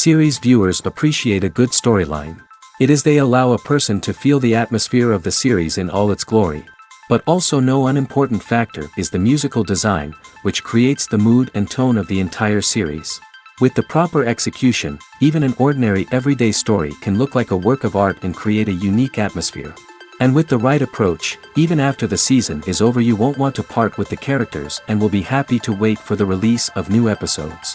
Series viewers appreciate a good storyline. It is they allow a person to feel the atmosphere of the series in all its glory. But also no unimportant factor is the musical design, which creates the mood and tone of the entire series. With the proper execution, even an ordinary everyday story can look like a work of art and create a unique atmosphere. And with the right approach, even after the season is over you won't want to part with the characters and will be happy to wait for the release of new episodes.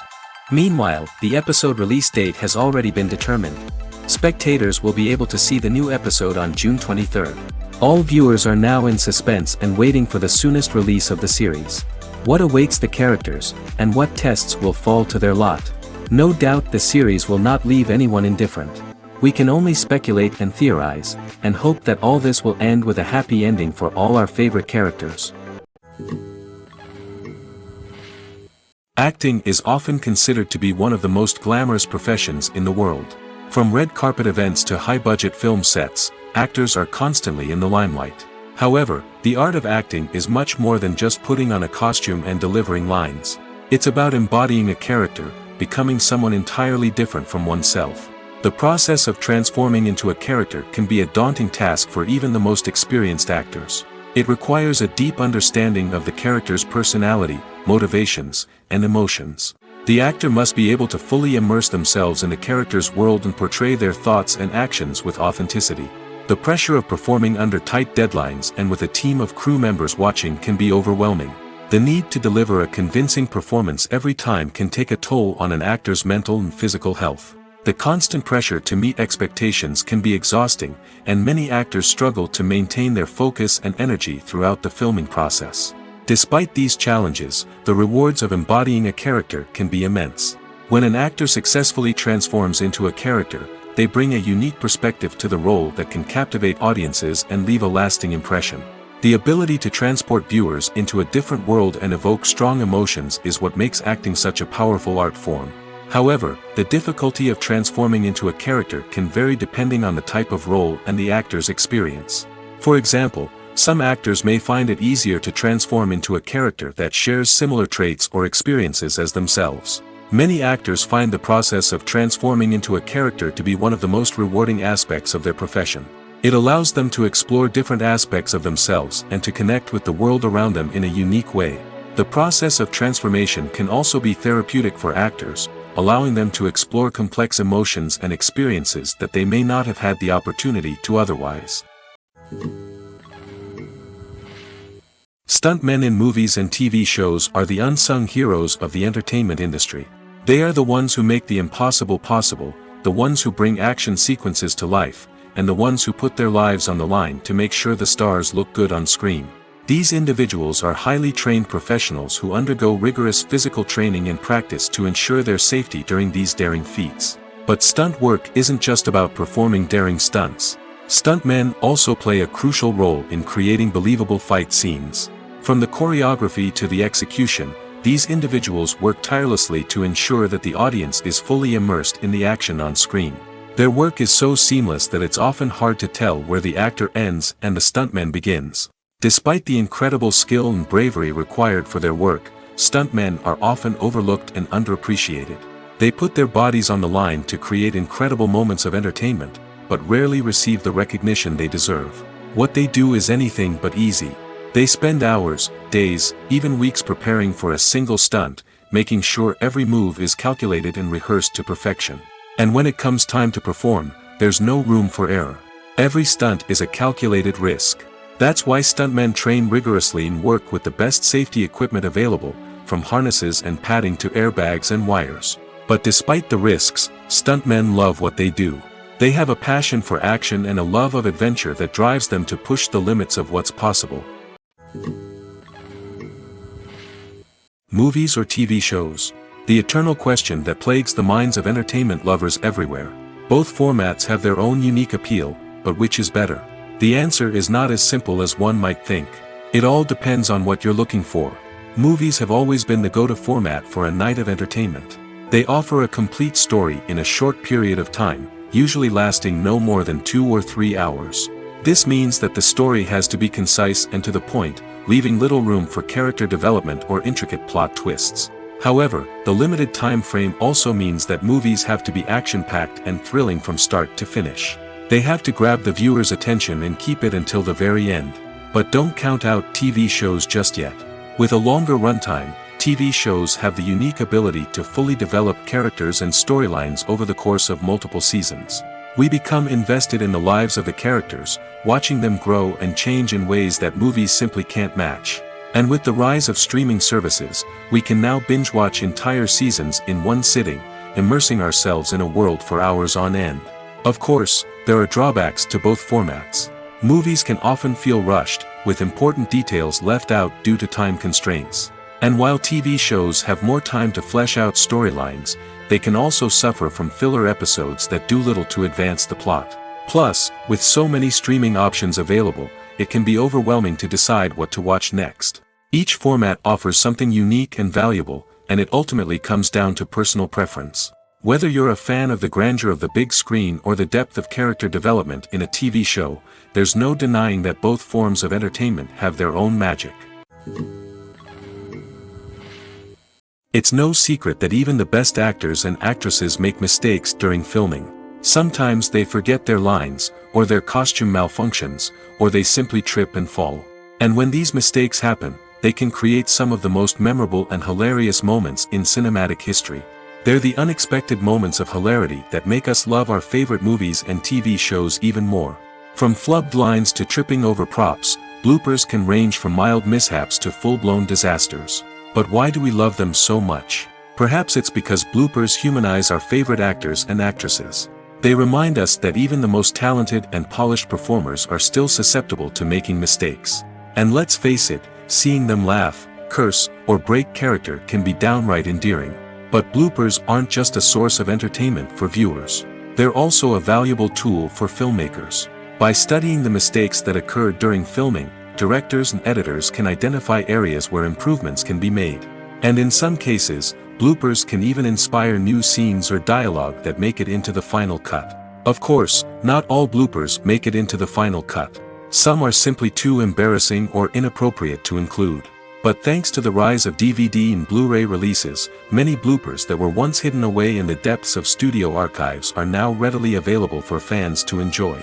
Meanwhile, the episode release date has already been determined. Spectators will be able to see the new episode on June 23rd. All viewers are now in suspense and waiting for the soonest release of the series. What awaits the characters, and what tests will fall to their lot? No doubt the series will not leave anyone indifferent. We can only speculate and theorize, and hope that all this will end with a happy ending for all our favorite characters. Acting is often considered to be one of the most glamorous professions in the world. From red carpet events to high-budget film sets, actors are constantly in the limelight. However, the art of acting is much more than just putting on a costume and delivering lines. It's about embodying a character, becoming someone entirely different from oneself. The process of transforming into a character can be a daunting task for even the most experienced actors. It requires a deep understanding of the character's personality, motivations, and emotions. The actor must be able to fully immerse themselves in the character's world and portray their thoughts and actions with authenticity. The pressure of performing under tight deadlines and with a team of crew members watching can be overwhelming. The need to deliver a convincing performance every time can take a toll on an actor's mental and physical health. The constant pressure to meet expectations can be exhausting, and many actors struggle to maintain their focus and energy throughout the filming process. Despite these challenges, the rewards of embodying a character can be immense. When an actor successfully transforms into a character, they bring a unique perspective to the role that can captivate audiences and leave a lasting impression. The ability to transport viewers into a different world and evoke strong emotions is what makes acting such a powerful art form. However, the difficulty of transforming into a character can vary depending on the type of role and the actor's experience. For example, some actors may find it easier to transform into a character that shares similar traits or experiences as themselves. Many actors find the process of transforming into a character to be one of the most rewarding aspects of their profession. It allows them to explore different aspects of themselves and to connect with the world around them in a unique way. The process of transformation can also be therapeutic for actors, allowing them to explore complex emotions and experiences that they may not have had the opportunity to otherwise. Stuntmen in movies and TV shows are the unsung heroes of the entertainment industry. They are the ones who make the impossible possible, the ones who bring action sequences to life, and the ones who put their lives on the line to make sure the stars look good on screen. These individuals are highly trained professionals who undergo rigorous physical training and practice to ensure their safety during these daring feats. But stunt work isn't just about performing daring stunts. Stuntmen also play a crucial role in creating believable fight scenes. From the choreography to the execution, these individuals work tirelessly to ensure that the audience is fully immersed in the action on screen. Their work is so seamless that it's often hard to tell where the actor ends and the stuntman begins. Despite the incredible skill and bravery required for their work, stuntmen are often overlooked and underappreciated. They put their bodies on the line to create incredible moments of entertainment, but rarely receive the recognition they deserve. What they do is anything but easy. They spend hours, days, even weeks preparing for a single stunt, making sure every move is calculated and rehearsed to perfection. And when it comes time to perform, there's no room for error. Every stunt is a calculated risk. That's why stuntmen train rigorously and work with the best safety equipment available, from harnesses and padding to airbags and wires. But despite the risks, stuntmen love what they do. They have a passion for action and a love of adventure that drives them to push the limits of what's possible. Movies or TV shows? The eternal question that plagues the minds of entertainment lovers everywhere. Both formats have their own unique appeal, but which is better? The answer is not as simple as one might think. It all depends on what you're looking for. Movies have always been the go-to format for a night of entertainment. They offer a complete story in a short period of time, usually lasting no more than 2 or 3 hours. This means that the story has to be concise and to the point, leaving little room for character development or intricate plot twists. However, the limited time frame also means that movies have to be action-packed and thrilling from start to finish. They have to grab the viewer's attention and keep it until the very end. But don't count out TV shows just yet. With a longer runtime, TV shows have the unique ability to fully develop characters and storylines over the course of multiple seasons. We become invested in the lives of the characters, watching them grow and change in ways that movies simply can't match. And with the rise of streaming services, we can now binge-watch entire seasons in one sitting, immersing ourselves in a world for hours on end. Of course, there are drawbacks to both formats. Movies can often feel rushed, with important details left out due to time constraints. And while TV shows have more time to flesh out storylines, they can also suffer from filler episodes that do little to advance the plot. Plus, with so many streaming options available, it can be overwhelming to decide what to watch next. Each format offers something unique and valuable, and it ultimately comes down to personal preference. Whether you're a fan of the grandeur of the big screen or the depth of character development in a TV show, there's no denying that both forms of entertainment have their own magic. It's no secret that even the best actors and actresses make mistakes during filming. Sometimes they forget their lines, or their costume malfunctions, or they simply trip and fall. And when these mistakes happen, they can create some of the most memorable and hilarious moments in cinematic history. They're the unexpected moments of hilarity that make us love our favorite movies and TV shows even more. From flubbed lines to tripping over props, bloopers can range from mild mishaps to full-blown disasters. But why do we love them so much? Perhaps it's because bloopers humanize our favorite actors and actresses. They remind us that even the most talented and polished performers are still susceptible to making mistakes. And let's face it, seeing them laugh, curse, or break character can be downright endearing. But bloopers aren't just a source of entertainment for viewers. They're also a valuable tool for filmmakers. By studying the mistakes that occur during filming, directors and editors can identify areas where improvements can be made. And in some cases, bloopers can even inspire new scenes or dialogue that make it into the final cut. Of course, not all bloopers make it into the final cut. Some are simply too embarrassing or inappropriate to include. But thanks to the rise of DVD and Blu-ray releases, many bloopers that were once hidden away in the depths of studio archives are now readily available for fans to enjoy.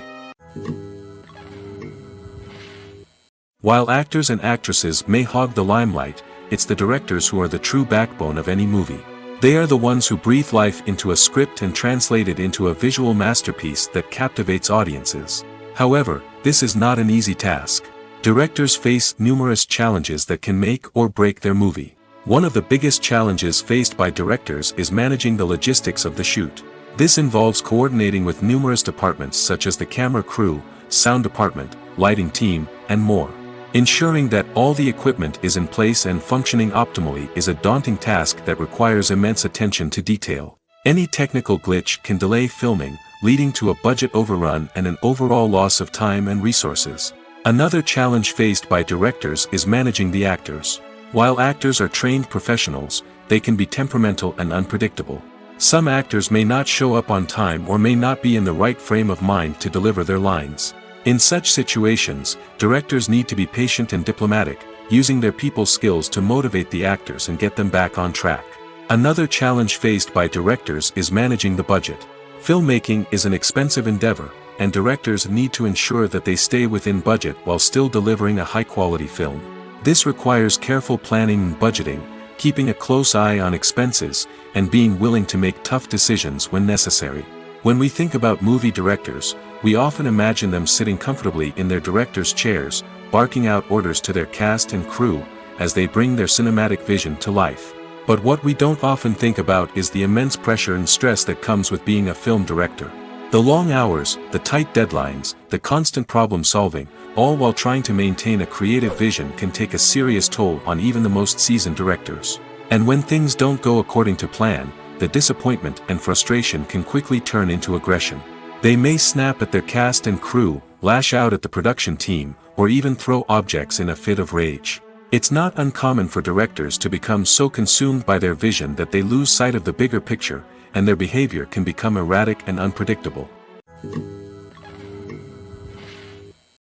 While actors and actresses may hog the limelight, it's the directors who are the true backbone of any movie. They are the ones who breathe life into a script and translate it into a visual masterpiece that captivates audiences. However, this is not an easy task. Directors face numerous challenges that can make or break their movie. One of the biggest challenges faced by directors is managing the logistics of the shoot. This involves coordinating with numerous departments such as the camera crew, sound department, lighting team, and more. Ensuring that all the equipment is in place and functioning optimally is a daunting task that requires immense attention to detail. Any technical glitch can delay filming, leading to a budget overrun and an overall loss of time and resources. Another challenge faced by directors is managing the actors. While actors are trained professionals, they can be temperamental and unpredictable. Some actors may not show up on time or may not be in the right frame of mind to deliver their lines. In such situations, directors need to be patient and diplomatic, using their people skills to motivate the actors and get them back on track. Another challenge faced by directors is managing the budget. Filmmaking is an expensive endeavor, and directors need to ensure that they stay within budget while still delivering a high-quality film. This requires careful planning and budgeting, keeping a close eye on expenses, and being willing to make tough decisions when necessary. When we think about movie directors, we often imagine them sitting comfortably in their director's chairs, barking out orders to their cast and crew, as they bring their cinematic vision to life. But what we don't often think about is the immense pressure and stress that comes with being a film director. The long hours, the tight deadlines, the constant problem solving, all while trying to maintain a creative vision can take a serious toll on even the most seasoned directors. And when things don't go according to plan, the disappointment and frustration can quickly turn into aggression. They may snap at their cast and crew, lash out at the production team, or even throw objects in a fit of rage. It's not uncommon for directors to become so consumed by their vision that they lose sight of the bigger picture, and their behavior can become erratic and unpredictable.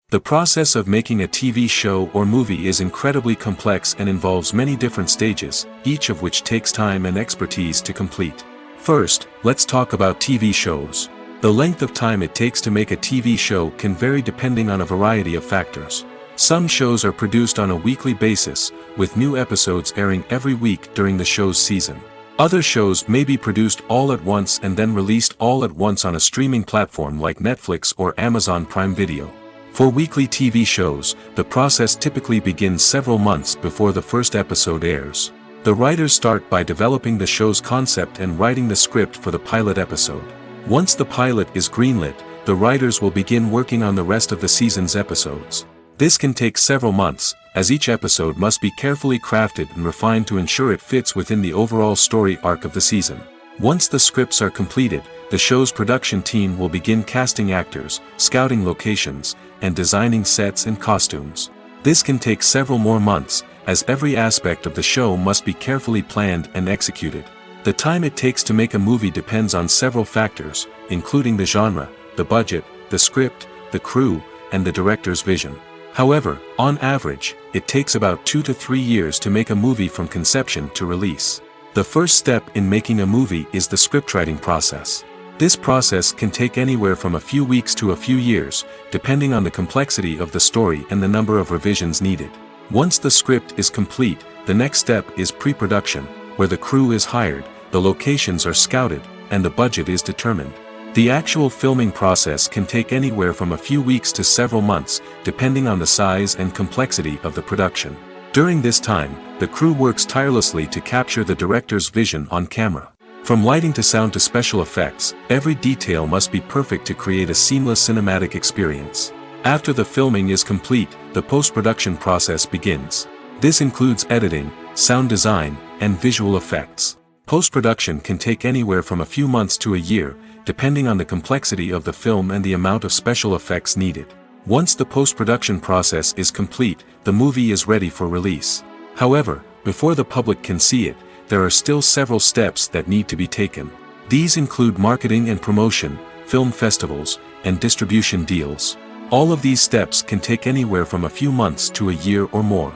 The process of making a TV show or movie is incredibly complex and involves many different stages, each of which takes time and expertise to complete. First, let's talk about TV shows. The length of time it takes to make a TV show can vary depending on a variety of factors. Some shows are produced on a weekly basis, with new episodes airing every week during the show's season. Other shows may be produced all at once and then released all at once on a streaming platform like Netflix or Amazon Prime Video. For weekly TV shows, the process typically begins several months before the first episode airs. The writers start by developing the show's concept and writing the script for the pilot episode. Once the pilot is greenlit, the writers will begin working on the rest of the season's episodes. This can take several months, as each episode must be carefully crafted and refined to ensure it fits within the overall story arc of the season. Once the scripts are completed, the show's production team will begin casting actors, scouting locations, and designing sets and costumes. This can take several more months, as every aspect of the show must be carefully planned and executed. The time it takes to make a movie depends on several factors, including the genre, the budget, the script, the crew, and the director's vision. However, on average, it takes about 2 to 3 years to make a movie from conception to release. The first step in making a movie is the scriptwriting process. This process can take anywhere from a few weeks to a few years, depending on the complexity of the story and the number of revisions needed. Once the script is complete, the next step is pre-production, where the crew is hired, the locations are scouted, and the budget is determined. The actual filming process can take anywhere from a few weeks to several months, depending on the size and complexity of the production. During this time, the crew works tirelessly to capture the director's vision on camera. From lighting to sound to special effects, every detail must be perfect to create a seamless cinematic experience. After the filming is complete, the post-production process begins. This includes editing, sound design, and visual effects. Post-production can take anywhere from a few months to a year, depending on the complexity of the film and the amount of special effects needed. Once the post-production process is complete, the movie is ready for release. However, before the public can see it, there are still several steps that need to be taken. These include marketing and promotion, film festivals, and distribution deals. All of these steps can take anywhere from a few months to a year or more.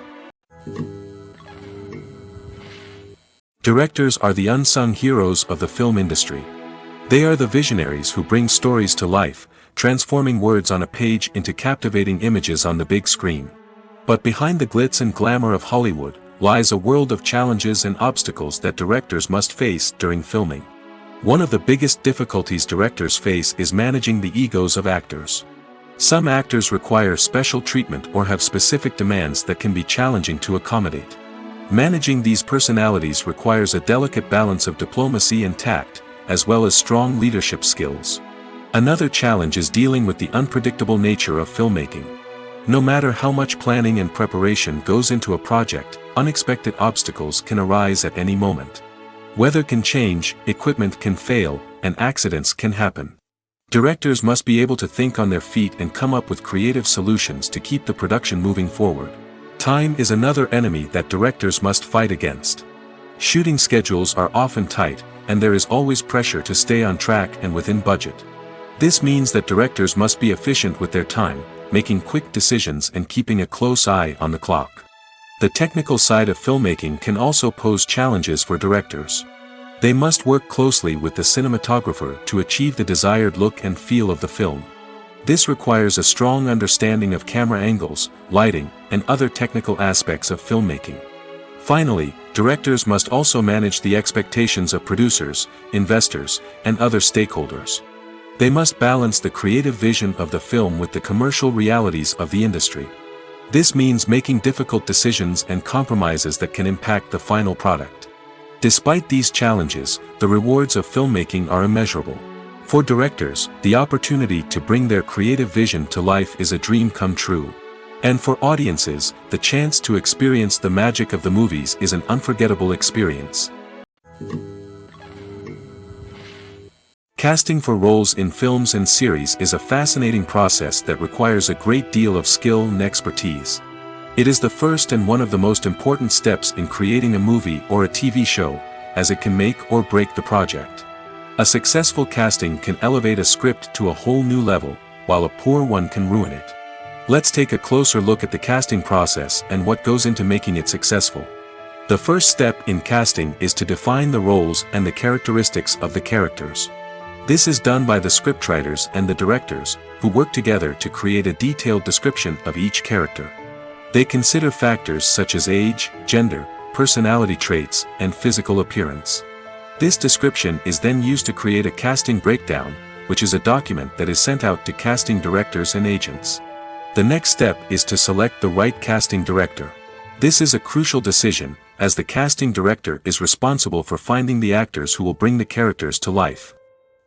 Directors are the unsung heroes of the film industry. They are the visionaries who bring stories to life, transforming words on a page into captivating images on the big screen. But behind the glitz and glamour of Hollywood, lies a world of challenges and obstacles that directors must face during filming. One of the biggest difficulties directors face is managing the egos of actors. Some actors require special treatment or have specific demands that can be challenging to accommodate. Managing these personalities requires a delicate balance of diplomacy and tact, as well as strong leadership skills. Another challenge is dealing with the unpredictable nature of filmmaking. No matter how much planning and preparation goes into a project, unexpected obstacles can arise at any moment. Weather can change, equipment can fail, and accidents can happen. Directors must be able to think on their feet and come up with creative solutions to keep the production moving forward. Time is another enemy that directors must fight against. Shooting schedules are often tight, and there is always pressure to stay on track and within budget. This means that directors must be efficient with their time, making quick decisions and keeping a close eye on the clock. The technical side of filmmaking can also pose challenges for directors. They must work closely with the cinematographer to achieve the desired look and feel of the film. This requires a strong understanding of camera angles, lighting, and other technical aspects of filmmaking. Finally, directors must also manage the expectations of producers, investors, and other stakeholders. They must balance the creative vision of the film with the commercial realities of the industry. This means making difficult decisions and compromises that can impact the final product. Despite these challenges, the rewards of filmmaking are immeasurable. For directors, the opportunity to bring their creative vision to life is a dream come true. And for audiences, the chance to experience the magic of the movies is an unforgettable experience. Casting for roles in films and series is a fascinating process that requires a great deal of skill and expertise. It is the first and one of the most important steps in creating a movie or a TV show, as it can make or break the project. A successful casting can elevate a script to a whole new level, while a poor one can ruin it. Let's take a closer look at the casting process and what goes into making it successful. The first step in casting is to define the roles and the characteristics of the characters. This is done by the scriptwriters and the directors, who work together to create a detailed description of each character. They consider factors such as age, gender, personality traits, and physical appearance. This description is then used to create a casting breakdown, which is a document that is sent out to casting directors and agents. The next step is to select the right casting director. This is a crucial decision, as the casting director is responsible for finding the actors who will bring the characters to life.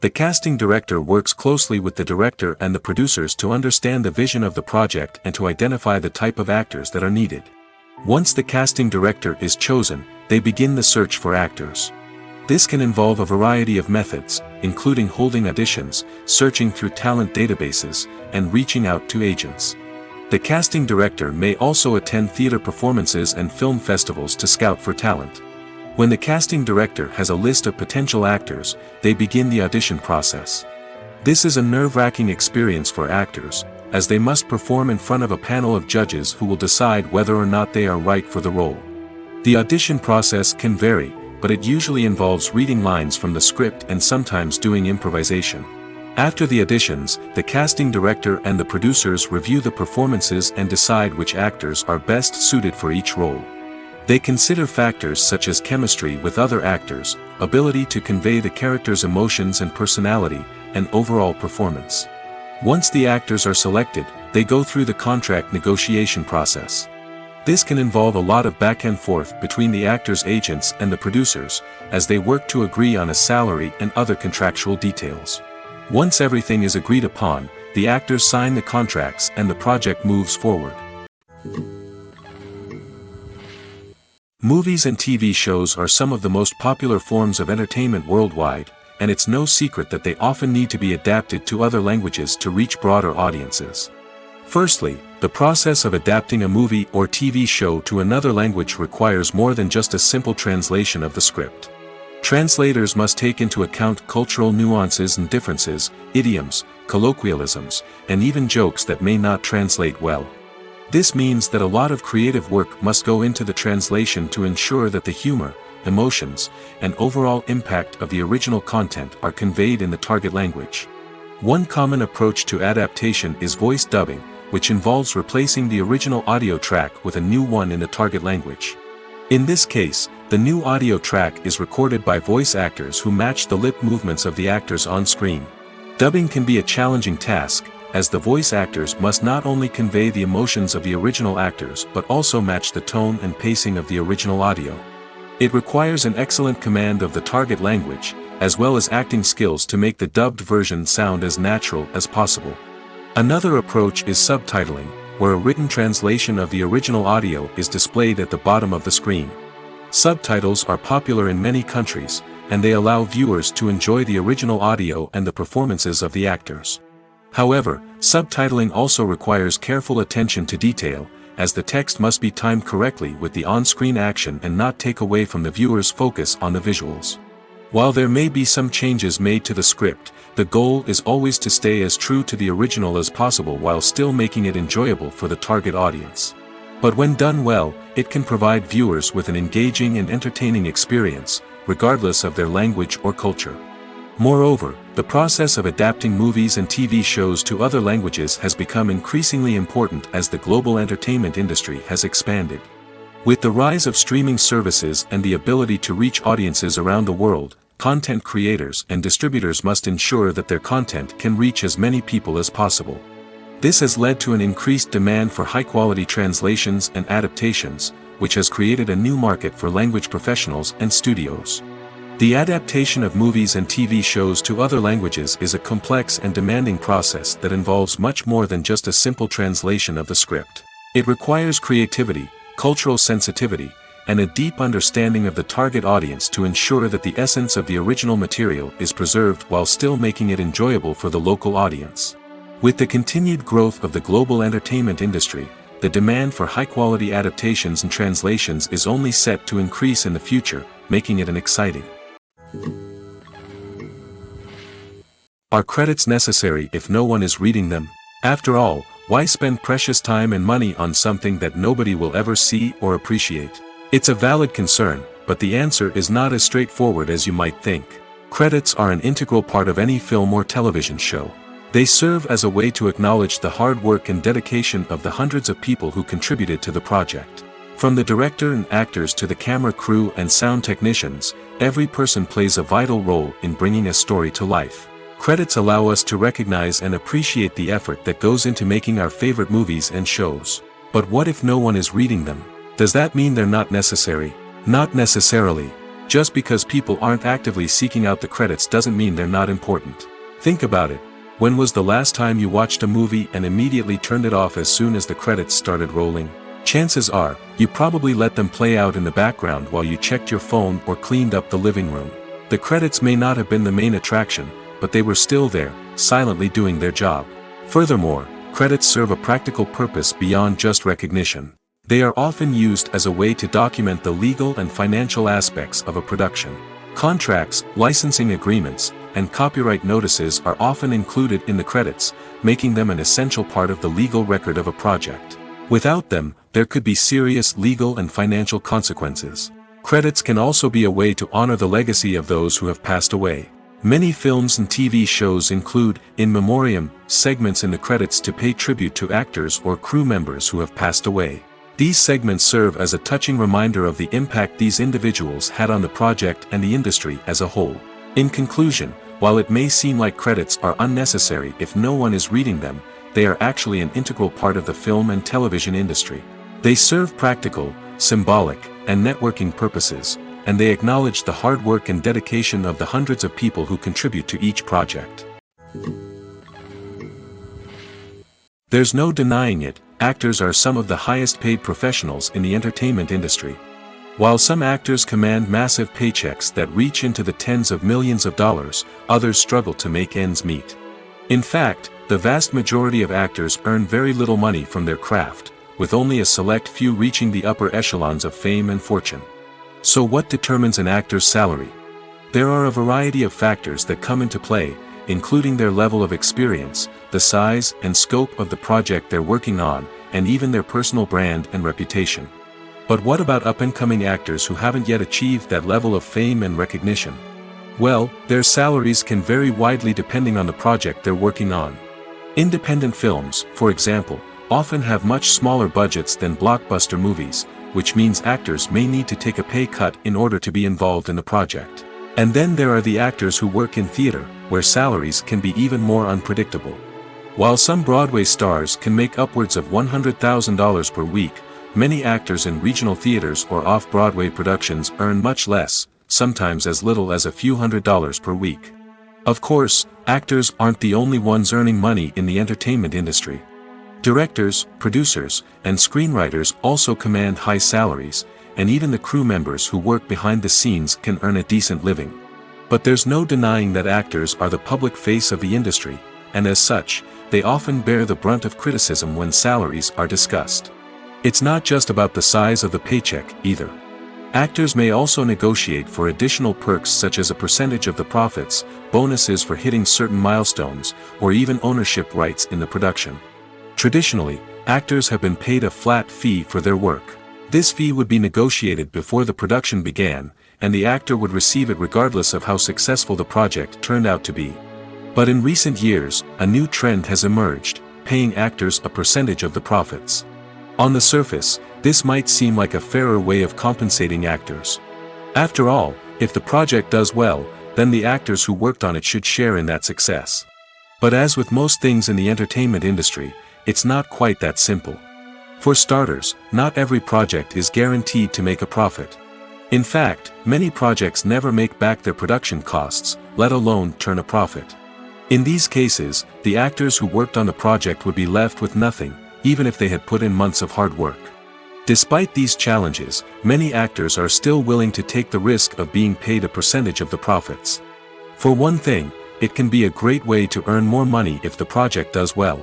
The casting director works closely with the director and the producers to understand the vision of the project and to identify the type of actors that are needed. Once the casting director is chosen, they begin the search for actors. This can involve a variety of methods, including holding auditions, searching through talent databases, and reaching out to agents. The casting director may also attend theater performances and film festivals to scout for talent. When the casting director has a list of potential actors, they begin the audition process. This is a nerve-wracking experience for actors, as they must perform in front of a panel of judges who will decide whether or not they are right for the role. The audition process can vary, but it usually involves reading lines from the script and sometimes doing improvisation. After the auditions, the casting director and the producers review the performances and decide which actors are best suited for each role. They consider factors such as chemistry with other actors, ability to convey the character's emotions and personality, and overall performance. Once the actors are selected, they go through the contract negotiation process. This can involve a lot of back and forth between the actors' agents and the producers, as they work to agree on a salary and other contractual details. Once everything is agreed upon, the actors sign the contracts and the project moves forward. Movies and TV shows are some of the most popular forms of entertainment worldwide, and it's no secret that they often need to be adapted to other languages to reach broader audiences. Firstly, the process of adapting a movie or TV show to another language requires more than just a simple translation of the script. Translators must take into account cultural nuances and differences, idioms, colloquialisms, and even jokes that may not translate well. This means that a lot of creative work must go into the translation to ensure that the humor, emotions, and overall impact of the original content are conveyed in the target language. One common approach to adaptation is voice dubbing, which involves replacing the original audio track with a new one in the target language. In this case, the new audio track is recorded by voice actors who match the lip movements of the actors on screen. Dubbing can be a challenging task, as the voice actors must not only convey the emotions of the original actors but also match the tone and pacing of the original audio. It requires an excellent command of the target language, as well as acting skills to make the dubbed version sound as natural as possible. Another approach is subtitling, where a written translation of the original audio is displayed at the bottom of the screen. Subtitles are popular in many countries, and they allow viewers to enjoy the original audio and the performances of the actors. However, subtitling also requires careful attention to detail, as the text must be timed correctly with the on-screen action and not take away from the viewer's focus on the visuals. While there may be some changes made to the script, the goal is always to stay as true to the original as possible while still making it enjoyable for the target audience. But when done well, it can provide viewers with an engaging and entertaining experience, regardless of their language or culture. Moreover, the process of adapting movies and TV shows to other languages has become increasingly important as the global entertainment industry has expanded. With the rise of streaming services and the ability to reach audiences around the world, content creators and distributors must ensure that their content can reach as many people as possible. This has led to an increased demand for high-quality translations and adaptations, which has created a new market for language professionals and studios. The adaptation of movies and TV shows to other languages is a complex and demanding process that involves much more than just a simple translation of the script. It requires creativity, cultural sensitivity, and a deep understanding of the target audience to ensure that the essence of the original material is preserved while still making it enjoyable for the local audience. With the continued growth of the global entertainment industry, the demand for high-quality adaptations and translations is only set to increase in the future, making it an exciting. Are credits necessary if no one is reading them? After all, Why spend precious time and money on something that nobody will ever see or appreciate? It's a valid concern, but the answer is not as straightforward as you might think. Credits are an integral part of any film or television show. They serve as a way to acknowledge the hard work and dedication of the hundreds of people who contributed to the project. From the director and actors to the camera crew and sound technicians, every person plays a vital role in bringing a story to life. Credits allow us to recognize and appreciate the effort that goes into making our favorite movies and shows. But what if no one is reading them? Does that mean they're not necessary? Not necessarily. Just because people aren't actively seeking out the credits doesn't mean they're not important. Think about it. When was the last time you watched a movie and immediately turned it off as soon as the credits started rolling? Chances are, you probably let them play out in the background while you checked your phone or cleaned up the living room. The credits may not have been the main attraction, but they were still there, silently doing their job. Furthermore, credits serve a practical purpose beyond just recognition. They are often used as a way to document the legal and financial aspects of a production. Contracts, licensing agreements, and copyright notices are often included in the credits, making them an essential part of the legal record of a project. Without them, there could be serious legal and financial consequences. Credits can also be a way to honor the legacy of those who have passed away. Many films and TV shows include, in memoriam, segments in the credits to pay tribute to actors or crew members who have passed away. These segments serve as a touching reminder of the impact these individuals had on the project and the industry as a whole. In conclusion, while it may seem like credits are unnecessary if no one is reading them, they are actually an integral part of the film and television industry. They serve practical, symbolic, and networking purposes, and they acknowledge the hard work and dedication of the hundreds of people who contribute to each project. There's no denying it, actors are some of the highest paid professionals in the entertainment industry. While some actors command massive paychecks that reach into the tens of millions of dollars, others struggle to make ends meet. In fact, the vast majority of actors earn very little money from their craft, with only a select few reaching the upper echelons of fame and fortune. So what determines an actor's salary? There are a variety of factors that come into play, including their level of experience, the size and scope of the project they're working on, and even their personal brand and reputation. But what about up-and-coming actors who haven't yet achieved that level of fame and recognition? Well, their salaries can vary widely depending on the project they're working on. Independent films, for example, often have much smaller budgets than blockbuster movies, which means actors may need to take a pay cut in order to be involved in the project. And then there are the actors who work in theater, where salaries can be even more unpredictable. While some Broadway stars can make upwards of $100,000 per week, many actors in regional theaters or off-Broadway productions earn much less, sometimes as little as a few $100s per week. Of course, actors aren't the only ones earning money in the entertainment industry. Directors, producers, and screenwriters also command high salaries, and even the crew members who work behind the scenes can earn a decent living. But there's no denying that actors are the public face of the industry, and as such, they often bear the brunt of criticism when salaries are discussed. It's not just about the size of the paycheck, either. Actors may also negotiate for additional perks such as a percentage of the profits, bonuses for hitting certain milestones, or even ownership rights in the production. Traditionally, actors have been paid a flat fee for their work. This fee would be negotiated before the production began, and the actor would receive it regardless of how successful the project turned out to be. But in recent years, a new trend has emerged, paying actors a percentage of the profits. On the surface, this might seem like a fairer way of compensating actors. After all, if the project does well, then the actors who worked on it should share in that success. But as with most things in the entertainment industry, it's not quite that simple. For starters, not every project is guaranteed to make a profit. In fact, many projects never make back their production costs, let alone turn a profit. In these cases, the actors who worked on the project would be left with nothing, even if they had put in months of hard work. Despite these challenges, many actors are still willing to take the risk of being paid a percentage of the profits. For one thing, it can be a great way to earn more money if the project does well.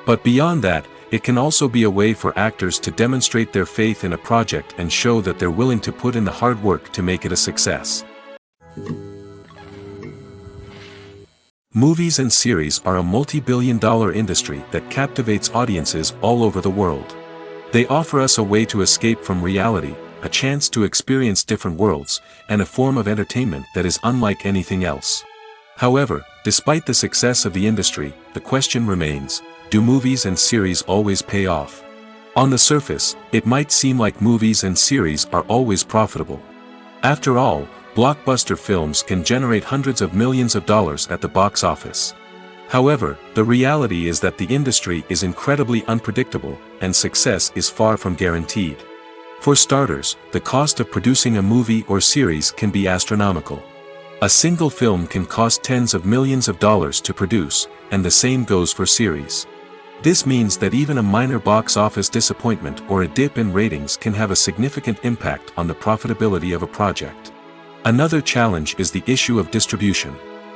But beyond that, it can also be a way for actors to demonstrate their faith in a project and show that they're willing to put in the hard work to make it a success. Movies and series are a multi-billion-dollar industry that captivates audiences all over the world. They offer us a way to escape from reality, a chance to experience different worlds, and a form of entertainment that is unlike anything else. However, despite the success of the industry, the question remains, do movies and series always pay off? On the surface, it might seem like movies and series are always profitable. After all, blockbuster films can generate hundreds of millions of dollars at the box office. However, the reality is that the industry is incredibly unpredictable, and success is far from guaranteed. For starters, the cost of producing a movie or series can be astronomical. A single film can cost tens of millions of dollars to produce, and the same goes for series. This means that even a minor box office disappointment or a dip in ratings can have a significant impact on the profitability of a project. Another challenge is the issue of distribution.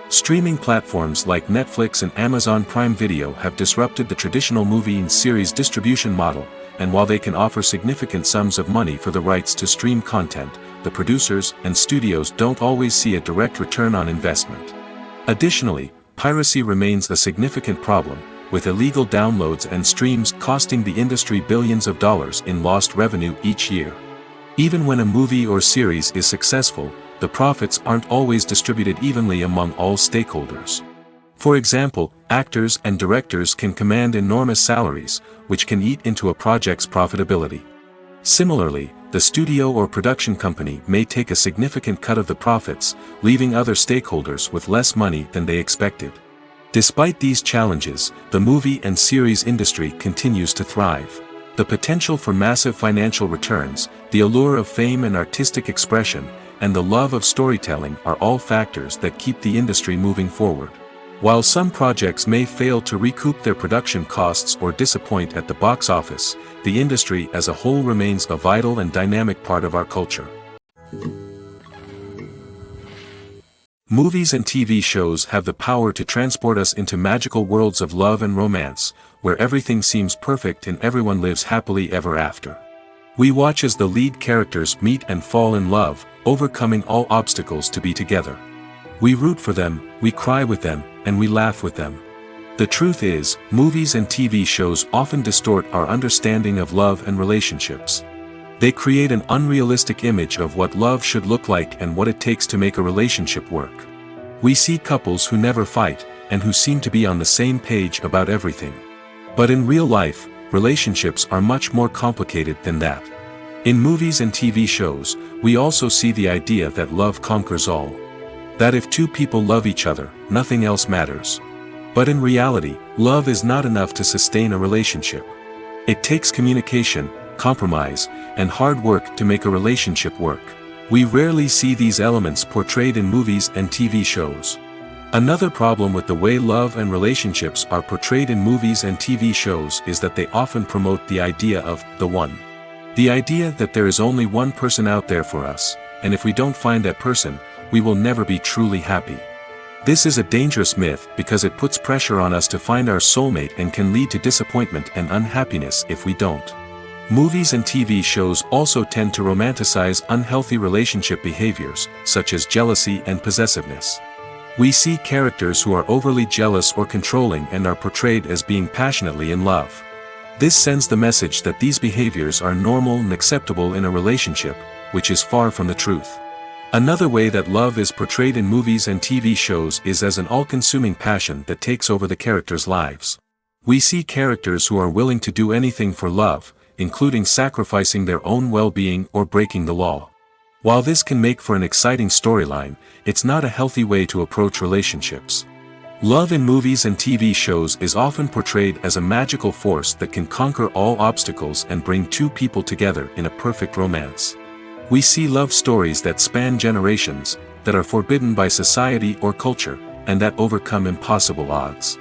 Streaming platforms like Netflix and Amazon Prime Video have disrupted the traditional movie and series distribution model, and while they can offer significant sums of money for the rights to stream content, the producers and studios don't always see a direct return on investment. Additionally, piracy remains a significant problem, with illegal downloads and streams costing the industry billions of dollars in lost revenue each year. Even when a movie or series is successful, the profits aren't always distributed evenly among all stakeholders. For example, actors and directors can command enormous salaries, which can eat into a project's profitability. Similarly, the studio or production company may take a significant cut of the profits, leaving other stakeholders with less money than they expected. Despite these challenges, the movie and series industry continues to thrive. The potential for massive financial returns, the allure of fame and artistic expression, and the love of storytelling are all factors that keep the industry moving forward. While some projects may fail to recoup their production costs or disappoint at the box office, the industry as a whole remains a vital and dynamic part of our culture. Movies and TV shows have the power to transport us into magical worlds of love and romance, where everything seems perfect and everyone lives happily ever after. We watch as the lead characters meet and fall in love, overcoming all obstacles to be together. We root for them, we cry with them, and we laugh with them. The truth is, movies and TV shows often distort our understanding of love and relationships. They create an unrealistic image of what love should look like and what it takes to make a relationship work. We see couples who never fight, and who seem to be on the same page about everything. But in real life, relationships are much more complicated than that. In movies and TV shows, we also see the idea that love conquers all. That if two people love each other, nothing else matters. But in reality, love is not enough to sustain a relationship. It takes communication, compromise, and hard work to make a relationship work. We rarely see these elements portrayed in movies and TV shows. Another problem with the way love and relationships are portrayed in movies and TV shows is that they often promote the idea of the one. The idea that there is only one person out there for us, and if we don't find that person, we will never be truly happy. This is a dangerous myth because it puts pressure on us to find our soulmate and can lead to disappointment and unhappiness if we don't. Movies and TV shows also tend to romanticize unhealthy relationship behaviors, such as jealousy and possessiveness. We see characters who are overly jealous or controlling and are portrayed as being passionately in love. This sends the message that these behaviors are normal and acceptable in a relationship, which is far from the truth. Another way that love is portrayed in movies and TV shows is as an all-consuming passion that takes over the characters' lives. We see characters who are willing to do anything for love, including sacrificing their own well-being or breaking the law. While this can make for an exciting storyline, it's not a healthy way to approach relationships. Love in movies and TV shows is often portrayed as a magical force that can conquer all obstacles and bring two people together in a perfect romance. We see love stories that span generations, that are forbidden by society or culture, and that overcome impossible odds.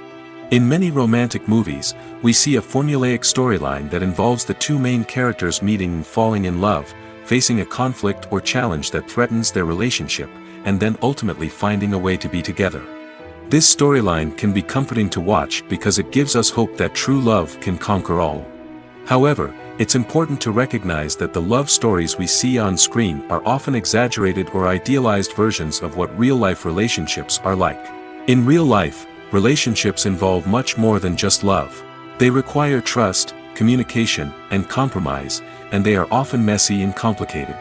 In many romantic movies, we see a formulaic storyline that involves the two main characters meeting and falling in love, facing a conflict or challenge that threatens their relationship, and then ultimately finding a way to be together. This storyline can be comforting to watch because it gives us hope that true love can conquer all. However, it's important to recognize that the love stories we see on screen are often exaggerated or idealized versions of what real-life relationships are like. In real life, relationships involve much more than just love. They require trust, communication, and compromise, and they are often messy and complicated.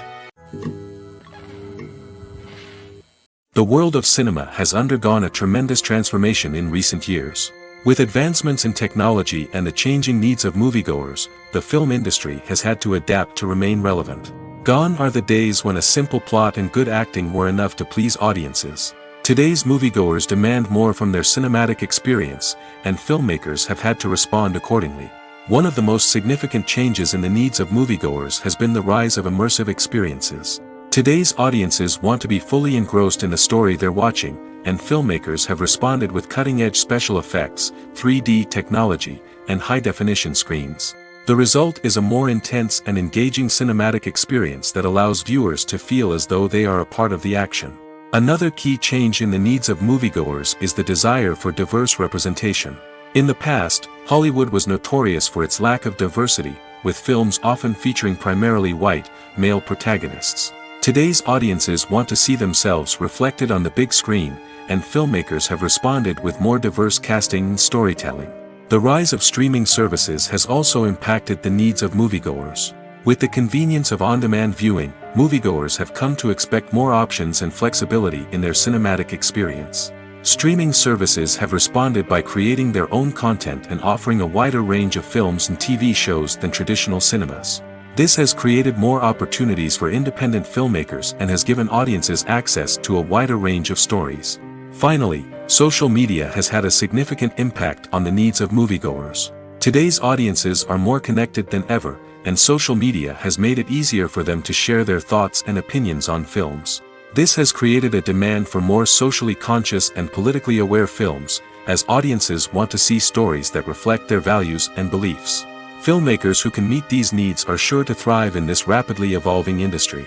The world of cinema has undergone a tremendous transformation in recent years. With advancements in technology and the changing needs of moviegoers, the film industry has had to adapt to remain relevant. Gone are the days when a simple plot and good acting were enough to please audiences. Today's moviegoers demand more from their cinematic experience, and filmmakers have had to respond accordingly. One of the most significant changes in the needs of moviegoers has been the rise of immersive experiences. Today's audiences want to be fully engrossed in the story they're watching, and filmmakers have responded with cutting-edge special effects, 3D technology, and high-definition screens. The result is a more intense and engaging cinematic experience that allows viewers to feel as though they are a part of the action. Another key change in the needs of moviegoers is the desire for diverse representation. In the past, Hollywood was notorious for its lack of diversity, with films often featuring primarily white, male protagonists. Today's audiences want to see themselves reflected on the big screen, and filmmakers have responded with more diverse casting and storytelling. The rise of streaming services has also impacted the needs of moviegoers. With the convenience of on-demand viewing, moviegoers have come to expect more options and flexibility in their cinematic experience. Streaming services have responded by creating their own content and offering a wider range of films and TV shows than traditional cinemas. This has created more opportunities for independent filmmakers and has given audiences access to a wider range of stories. Finally, social media has had a significant impact on the needs of moviegoers. Today's audiences are more connected than ever, and social media has made it easier for them to share their thoughts and opinions on films. This has created a demand for more socially conscious and politically aware films, as audiences want to see stories that reflect their values and beliefs. Filmmakers who can meet these needs are sure to thrive in this rapidly evolving industry.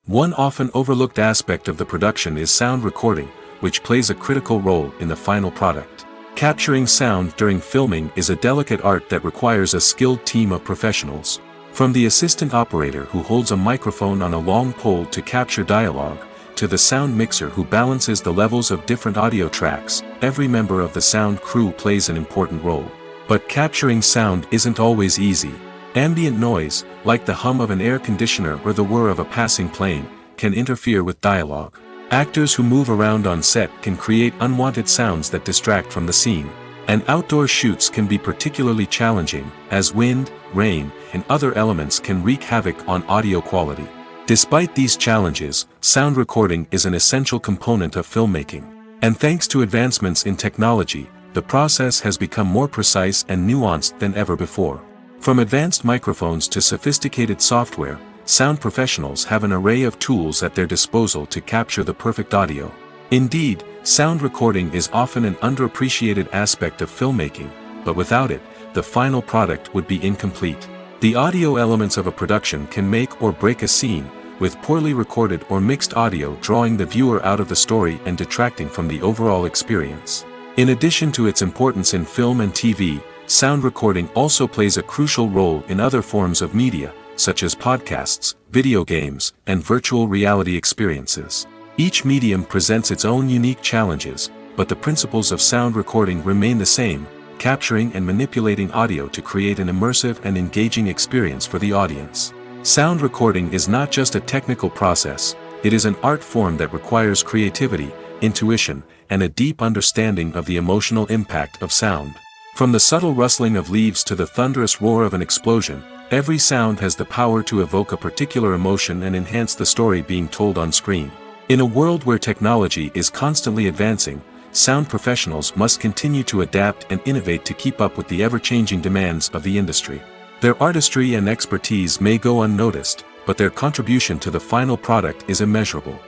One often overlooked aspect of the production is sound recording, which plays a critical role in the final product. Capturing sound during filming is a delicate art that requires a skilled team of professionals. From the assistant operator who holds a microphone on a long pole to capture dialogue, to the sound mixer who balances the levels of different audio tracks, every member of the sound crew plays an important role. But capturing sound isn't always easy. Ambient noise, like the hum of an air conditioner or the whir of a passing plane, can interfere with dialogue. Actors who move around on set can create unwanted sounds that distract from the scene. And outdoor shoots can be particularly challenging, as wind, rain, and other elements can wreak havoc on audio quality. Despite these challenges, sound recording is an essential component of filmmaking. And thanks to advancements in technology, the process has become more precise and nuanced than ever before. From advanced microphones to sophisticated software, sound professionals have an array of tools at their disposal to capture the perfect audio. Indeed, sound recording is often an underappreciated aspect of filmmaking, but without it, the final product would be incomplete. The audio elements of a production can make or break a scene, with poorly recorded or mixed audio drawing the viewer out of the story and detracting from the overall experience. In addition to its importance in film and TV, sound recording also plays a crucial role in other forms of media, such as podcasts, video games, and virtual reality experiences. Each medium presents its own unique challenges, but the principles of sound recording remain the same, capturing and manipulating audio to create an immersive and engaging experience for the audience. Sound recording is not just a technical process, it is an art form that requires creativity, intuition, and a deep understanding of the emotional impact of sound. From the subtle rustling of leaves to the thunderous roar of an explosion, every sound has the power to evoke a particular emotion and enhance the story being told on screen. In a world where technology is constantly advancing, sound professionals must continue to adapt and innovate to keep up with the ever-changing demands of the industry. Their artistry and expertise may go unnoticed, but their contribution to the final product is immeasurable.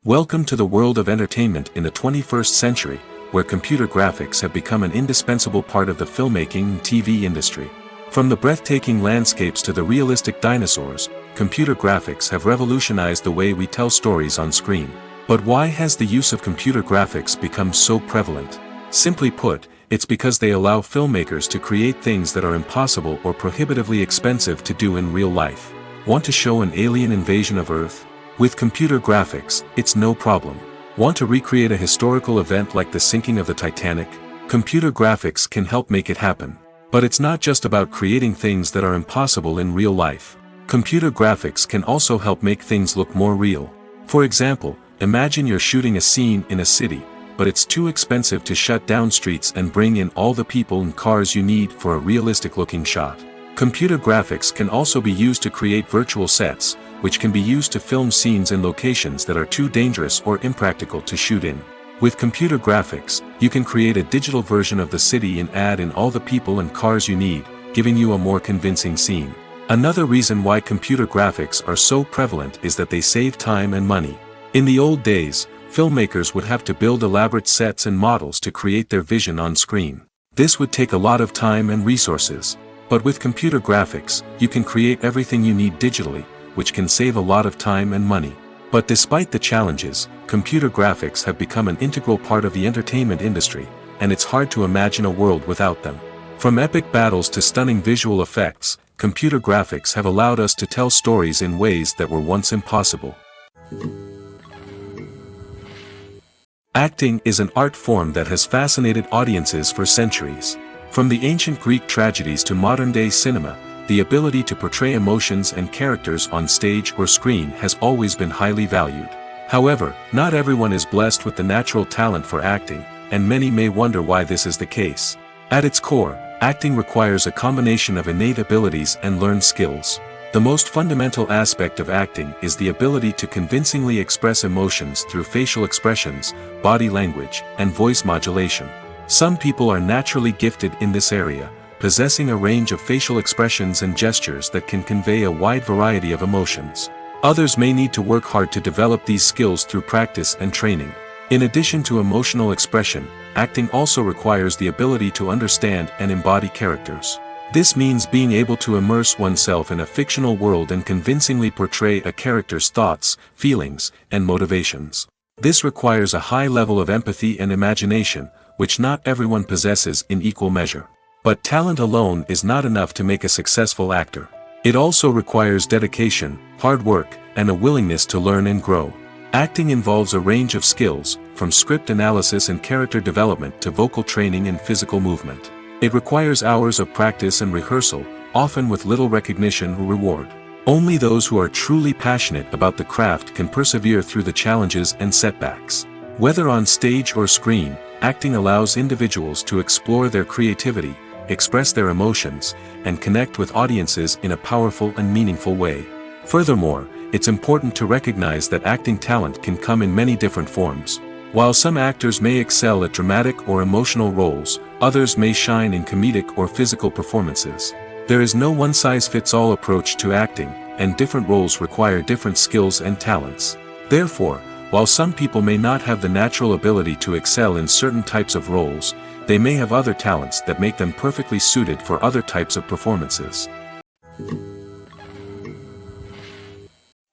Welcome to the world of entertainment in the 21st century, where computer graphics have become an indispensable part of the filmmaking and TV industry. From the breathtaking landscapes to the realistic dinosaurs, computer graphics have revolutionized the way we tell stories on screen. But why has the use of computer graphics become so prevalent? Simply put, it's because they allow filmmakers to create things that are impossible or prohibitively expensive to do in real life. Want to show an alien invasion of Earth? With computer graphics, it's no problem. Want to recreate a historical event like the sinking of the Titanic? Computer graphics can help make it happen. But it's not just about creating things that are impossible in real life. Computer graphics can also help make things look more real. For example, imagine you're shooting a scene in a city, but it's too expensive to shut down streets and bring in all the people and cars you need for a realistic-looking shot. Computer graphics can also be used to create virtual sets, which can be used to film scenes in locations that are too dangerous or impractical to shoot in. With computer graphics, you can create a digital version of the city and add in all the people and cars you need, giving you a more convincing scene. Another reason why computer graphics are so prevalent is that they save time and money. In the old days, filmmakers would have to build elaborate sets and models to create their vision on screen. This would take a lot of time and resources. But with computer graphics, you can create everything you need digitally, which can save a lot of time and money. But despite the challenges, computer graphics have become an integral part of the entertainment industry, and it's hard to imagine a world without them. From epic battles to stunning visual effects, computer graphics have allowed us to tell stories in ways that were once impossible. Acting is an art form that has fascinated audiences for centuries. From the ancient Greek tragedies to modern-day cinema, the ability to portray emotions and characters on stage or screen has always been highly valued. However, not everyone is blessed with the natural talent for acting, and many may wonder why this is the case. At its core, acting requires a combination of innate abilities and learned skills. The most fundamental aspect of acting is the ability to convincingly express emotions through facial expressions, body language, and voice modulation. Some people are naturally gifted in this area, possessing a range of facial expressions and gestures that can convey a wide variety of emotions. Others may need to work hard to develop these skills through practice and training. In addition to emotional expression, acting also requires the ability to understand and embody characters. This means being able to immerse oneself in a fictional world and convincingly portray a character's thoughts, feelings, and motivations. This requires a high level of empathy and imagination, which not everyone possesses in equal measure. But talent alone is not enough to make a successful actor. It also requires dedication, hard work, and a willingness to learn and grow. Acting involves a range of skills, from script analysis and character development to vocal training and physical movement. It requires hours of practice and rehearsal, often with little recognition or reward. Only those who are truly passionate about the craft can persevere through the challenges and setbacks. Whether on stage or screen, acting allows individuals to explore their creativity, express their emotions, and connect with audiences in a powerful and meaningful way. Furthermore, it's important to recognize that acting talent can come in many different forms. While some actors may excel at dramatic or emotional roles, others may shine in comedic or physical performances. There is no one-size-fits-all approach to acting, and different roles require different skills and talents. Therefore, while some people may not have the natural ability to excel in certain types of roles, they may have other talents that make them perfectly suited for other types of performances.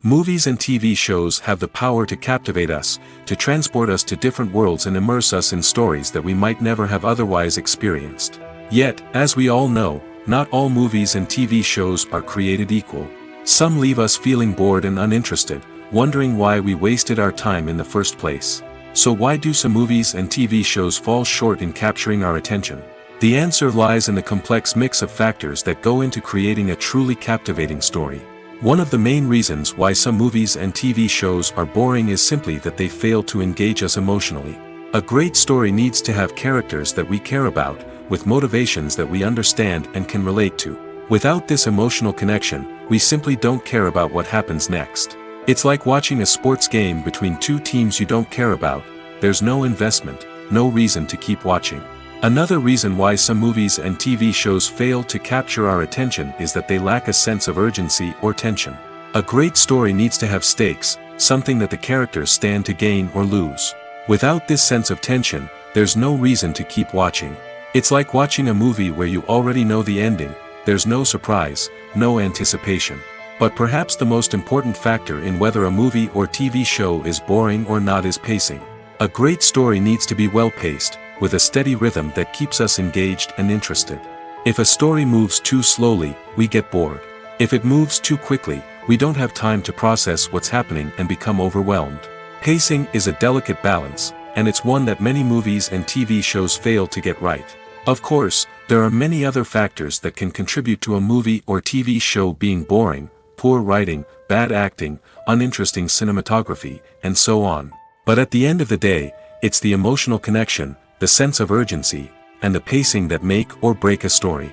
Movies and TV shows have the power to captivate us, to transport us to different worlds and immerse us in stories that we might never have otherwise experienced. Yet, as we all know, not all movies and TV shows are created equal. Some leave us feeling bored and uninterested, wondering why we wasted our time in the first place. So why do some movies and TV shows fall short in capturing our attention? The answer lies in the complex mix of factors that go into creating a truly captivating story. One of the main reasons why some movies and TV shows are boring is simply that they fail to engage us emotionally. A great story needs to have characters that we care about, with motivations that we understand and can relate to. Without this emotional connection, we simply don't care about what happens next. It's like watching a sports game between two teams you don't care about. There's no investment, no reason to keep watching. Another reason why some movies and TV shows fail to capture our attention is that they lack a sense of urgency or tension. A great story needs to have stakes, something that the characters stand to gain or lose. Without this sense of tension, there's no reason to keep watching. It's like watching a movie where you already know the ending. There's no surprise, no anticipation. But perhaps the most important factor in whether a movie or TV show is boring or not is pacing. A great story needs to be well-paced, with a steady rhythm that keeps us engaged and interested. If a story moves too slowly, we get bored. If it moves too quickly, we don't have time to process what's happening and become overwhelmed. Pacing is a delicate balance, and it's one that many movies and TV shows fail to get right. Of course, there are many other factors that can contribute to a movie or TV show being boring: poor writing, bad acting, uninteresting cinematography, and so on. But at the end of the day, it's the emotional connection, the sense of urgency, and the pacing that make or break a story.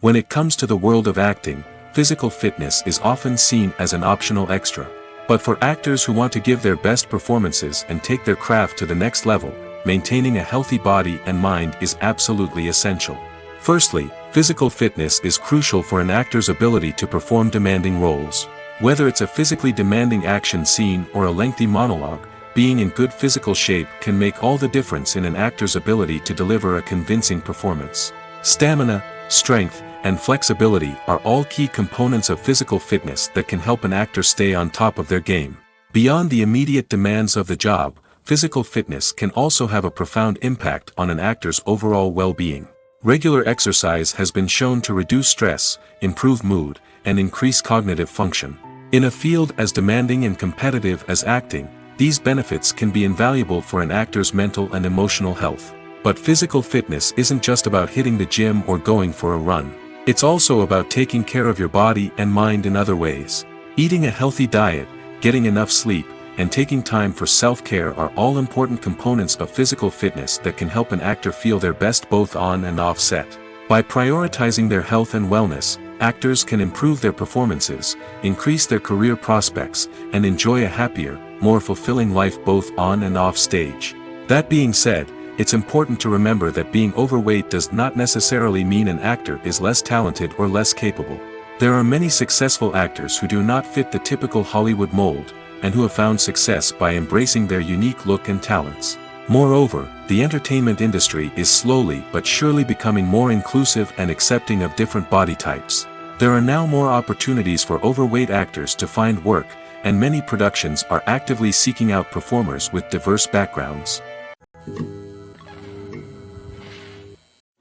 When it comes to the world of acting, physical fitness is often seen as an optional extra. But for actors who want to give their best performances and take their craft to the next level, maintaining a healthy body and mind is absolutely essential. Firstly, physical fitness is crucial for an actor's ability to perform demanding roles. Whether it's a physically demanding action scene or a lengthy monologue, being in good physical shape can make all the difference in an actor's ability to deliver a convincing performance. Stamina, strength, and flexibility are all key components of physical fitness that can help an actor stay on top of their game. Beyond the immediate demands of the job, physical fitness can also have a profound impact on an actor's overall well-being. Regular exercise has been shown to reduce stress, improve mood, and increase cognitive function. In a field as demanding and competitive as acting, these benefits can be invaluable for an actor's mental and emotional health. But physical fitness isn't just about hitting the gym or going for a run. It's also about taking care of your body and mind in other ways. Eating a healthy diet, getting enough sleep, and taking time for self-care are all important components of physical fitness that can help an actor feel their best both on and off set. By prioritizing their health and wellness, actors can improve their performances, increase their career prospects, and enjoy a happier, more fulfilling life both on and off stage. That being said, it's important to remember that being overweight does not necessarily mean an actor is less talented or less capable. There are many successful actors who do not fit the typical Hollywood mold, and who have found success by embracing their unique look and talents. Moreover, the entertainment industry is slowly but surely becoming more inclusive and accepting of different body types. There are now more opportunities for overweight actors to find work, and many productions are actively seeking out performers with diverse backgrounds.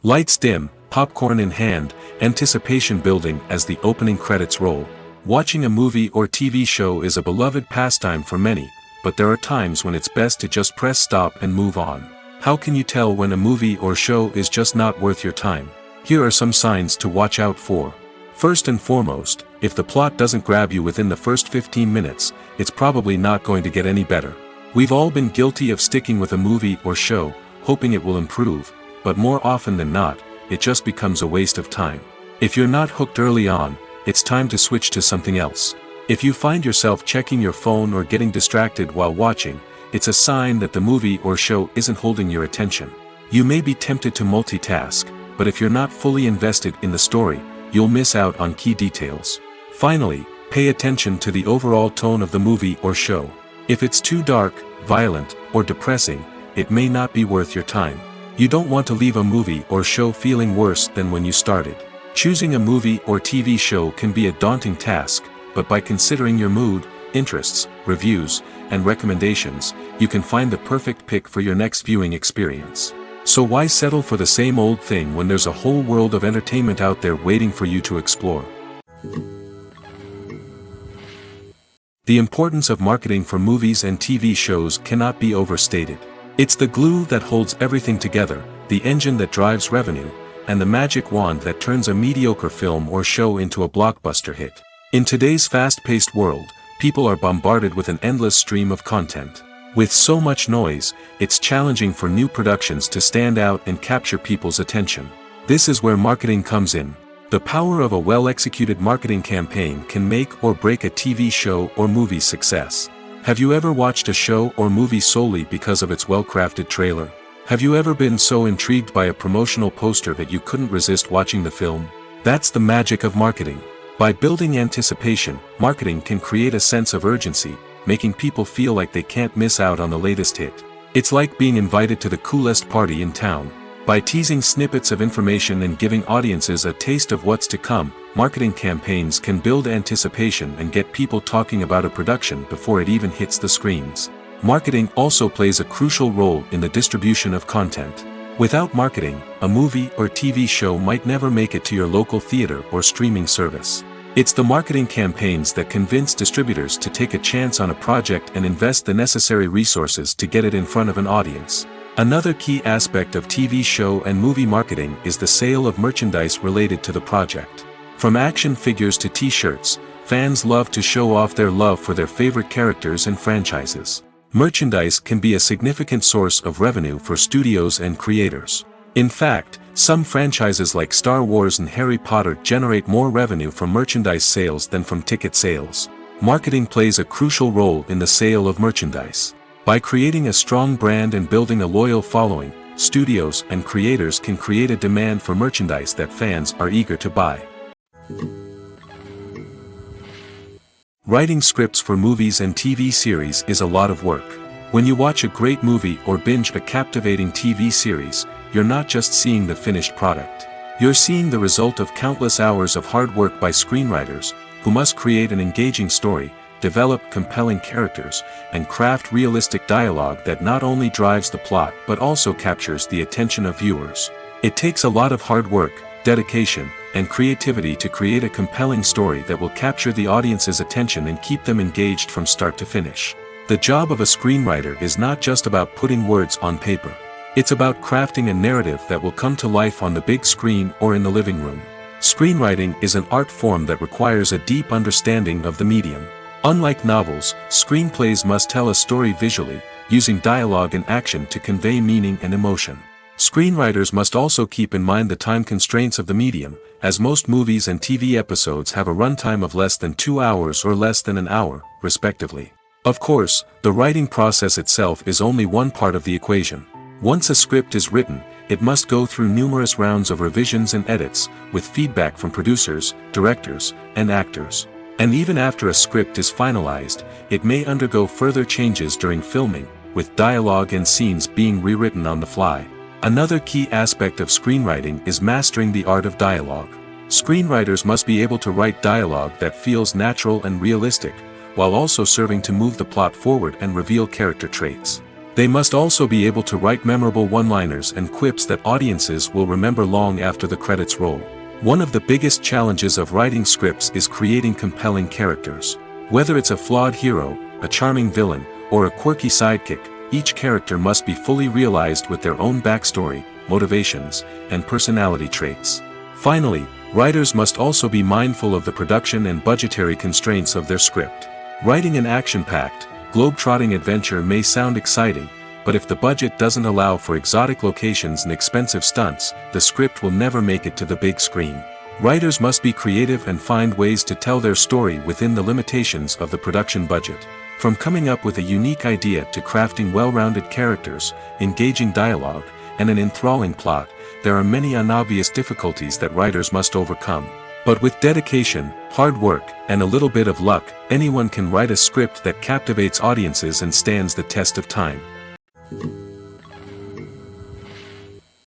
Lights dim, popcorn in hand, anticipation building as the opening credits roll. Watching a movie or TV show is a beloved pastime for many, but there are times when it's best to just press stop and move on. How can you tell when a movie or show is just not worth your time? Here are some signs to watch out for. First and foremost, if the plot doesn't grab you within the first 15 minutes, it's probably not going to get any better. We've all been guilty of sticking with a movie or show, hoping it will improve, but more often than not, it just becomes a waste of time. If you're not hooked early on, it's time to switch to something else. If you find yourself checking your phone or getting distracted while watching, it's a sign that the movie or show isn't holding your attention. You may be tempted to multitask, but if you're not fully invested in the story, you'll miss out on key details. Finally, pay attention to the overall tone of the movie or show. If it's too dark, violent, or depressing, it may not be worth your time. You don't want to leave a movie or show feeling worse than when you started. Choosing a movie or TV show can be a daunting task, but by considering your mood, interests, reviews, and recommendations, you can find the perfect pick for your next viewing experience. So why settle for the same old thing when there's a whole world of entertainment out there waiting for you to explore? The importance of marketing for movies and TV shows cannot be overstated. It's the glue that holds everything together, the engine that drives revenue, and the magic wand that turns a mediocre film or show into a blockbuster hit. In today's fast-paced world, people are bombarded with an endless stream of content. With so much noise, it's challenging for new productions to stand out and capture people's attention. This is where marketing comes in. The power of a well-executed marketing campaign can make or break a TV show or movie's success. Have you ever watched a show or movie solely because of its well-crafted trailer? Have you ever been so intrigued by a promotional poster that you couldn't resist watching the film? That's the magic of marketing. By building anticipation, marketing can create a sense of urgency, making people feel like they can't miss out on the latest hit. It's like being invited to the coolest party in town. By teasing snippets of information and giving audiences a taste of what's to come, marketing campaigns can build anticipation and get people talking about a production before it even hits the screens. Marketing also plays a crucial role in the distribution of content. Without marketing, a movie or TV show might never make it to your local theater or streaming service. It's the marketing campaigns that convince distributors to take a chance on a project and invest the necessary resources to get it in front of an audience. Another key aspect of TV show and movie marketing is the sale of merchandise related to the project. From action figures to t-shirts, fans love to show off their love for their favorite characters and franchises. Merchandise can be a significant source of revenue for studios and creators. In fact, some franchises like Star Wars and Harry Potter generate more revenue from merchandise sales than from ticket sales. Marketing plays a crucial role in the sale of merchandise. By creating a strong brand and building a loyal following, studios and creators can create a demand for merchandise that fans are eager to buy. Writing scripts for movies and TV series is a lot of work. When you watch a great movie or binge a captivating TV series, you're not just seeing the finished product. You're seeing the result of countless hours of hard work by screenwriters, who must create an engaging story, develop compelling characters, and craft realistic dialogue that not only drives the plot but also captures the attention of viewers. It takes a lot of hard work, dedication, and creativity to create a compelling story that will capture the audience's attention and keep them engaged from start to finish. The job of a screenwriter is not just about putting words on paper. It's about crafting a narrative that will come to life on the big screen or in the living room. Screenwriting is an art form that requires a deep understanding of the medium. Unlike novels, screenplays must tell a story visually, using dialogue and action to convey meaning and emotion. Screenwriters must also keep in mind the time constraints of the medium, as most movies and TV episodes have a runtime of less than 2 hours or less than an hour, respectively. Of course, the writing process itself is only one part of the equation. Once a script is written, it must go through numerous rounds of revisions and edits, with feedback from producers, directors, and actors. And even after a script is finalized, it may undergo further changes during filming, with dialogue and scenes being rewritten on the fly. Another key aspect of screenwriting is mastering the art of dialogue. Screenwriters must be able to write dialogue that feels natural and realistic, while also serving to move the plot forward and reveal character traits. They must also be able to write memorable one-liners and quips that audiences will remember long after the credits roll. One of the biggest challenges of writing scripts is creating compelling characters. Whether it's a flawed hero, a charming villain, or a quirky sidekick, each character must be fully realized with their own backstory, motivations, and personality traits. Finally, writers must also be mindful of the production and budgetary constraints of their script. Writing an action-packed, globe-trotting adventure may sound exciting, but if the budget doesn't allow for exotic locations and expensive stunts, the script will never make it to the big screen. Writers must be creative and find ways to tell their story within the limitations of the production budget. From coming up with a unique idea to crafting well-rounded characters, engaging dialogue, and an enthralling plot, there are many unobvious difficulties that writers must overcome. But with dedication, hard work, and a little bit of luck, anyone can write a script that captivates audiences and stands the test of time.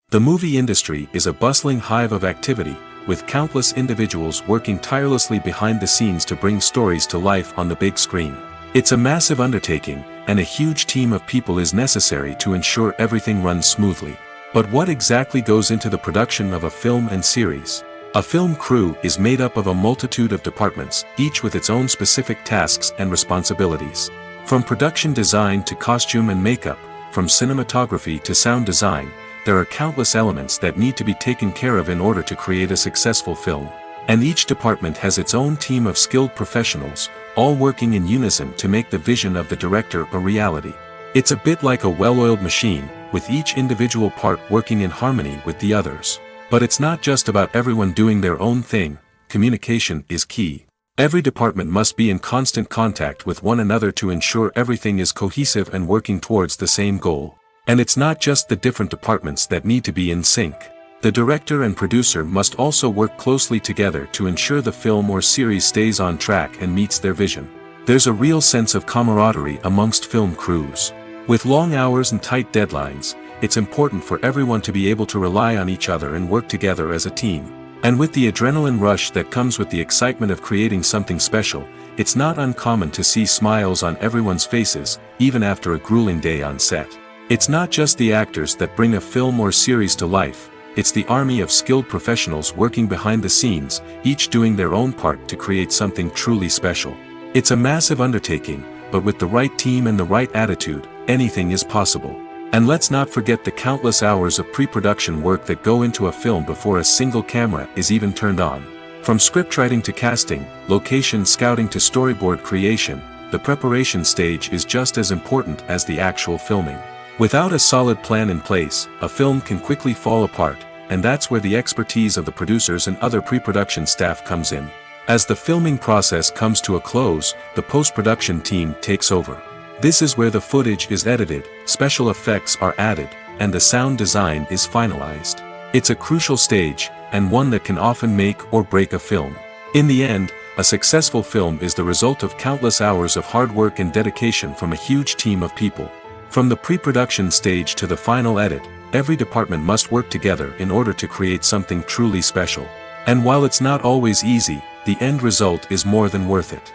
The movie industry is a bustling hive of activity, with countless individuals working tirelessly behind the scenes to bring stories to life on the big screen. It's a massive undertaking, and a huge team of people is necessary to ensure everything runs smoothly. But what exactly goes into the production of a film and series? A film crew is made up of a multitude of departments, each with its own specific tasks and responsibilities. From production design to costume and makeup, from cinematography to sound design, there are countless elements that need to be taken care of in order to create a successful film. And each department has its own team of skilled professionals, all working in unison to make the vision of the director a reality. It's a bit like a well-oiled machine, with each individual part working in harmony with the others. But it's not just about everyone doing their own thing. Communication is key. Every department must be in constant contact with one another to ensure everything is cohesive and working towards the same goal. And it's not just the different departments that need to be in sync. The director and producer must also work closely together to ensure the film or series stays on track and meets their vision. There's a real sense of camaraderie amongst film crews. With long hours and tight deadlines, it's important for everyone to be able to rely on each other and work together as a team. And with the adrenaline rush that comes with the excitement of creating something special, it's not uncommon to see smiles on everyone's faces, even after a grueling day on set. It's not just the actors that bring a film or series to life, it's the army of skilled professionals working behind the scenes, each doing their own part to create something truly special. It's a massive undertaking, but with the right team and the right attitude, anything is possible. And let's not forget the countless hours of pre-production work that go into a film before a single camera is even turned on. From scriptwriting to casting, location scouting to storyboard creation, the preparation stage is just as important as the actual filming. Without a solid plan in place, a film can quickly fall apart, and that's where the expertise of the producers and other pre-production staff comes in. As the filming process comes to a close, the post-production team takes over. This is where the footage is edited, special effects are added, and the sound design is finalized. It's a crucial stage, and one that can often make or break a film. In the end, a successful film is the result of countless hours of hard work and dedication from a huge team of people. From the pre-production stage to the final edit, every department must work together in order to create something truly special. And while it's not always easy, the end result is more than worth it.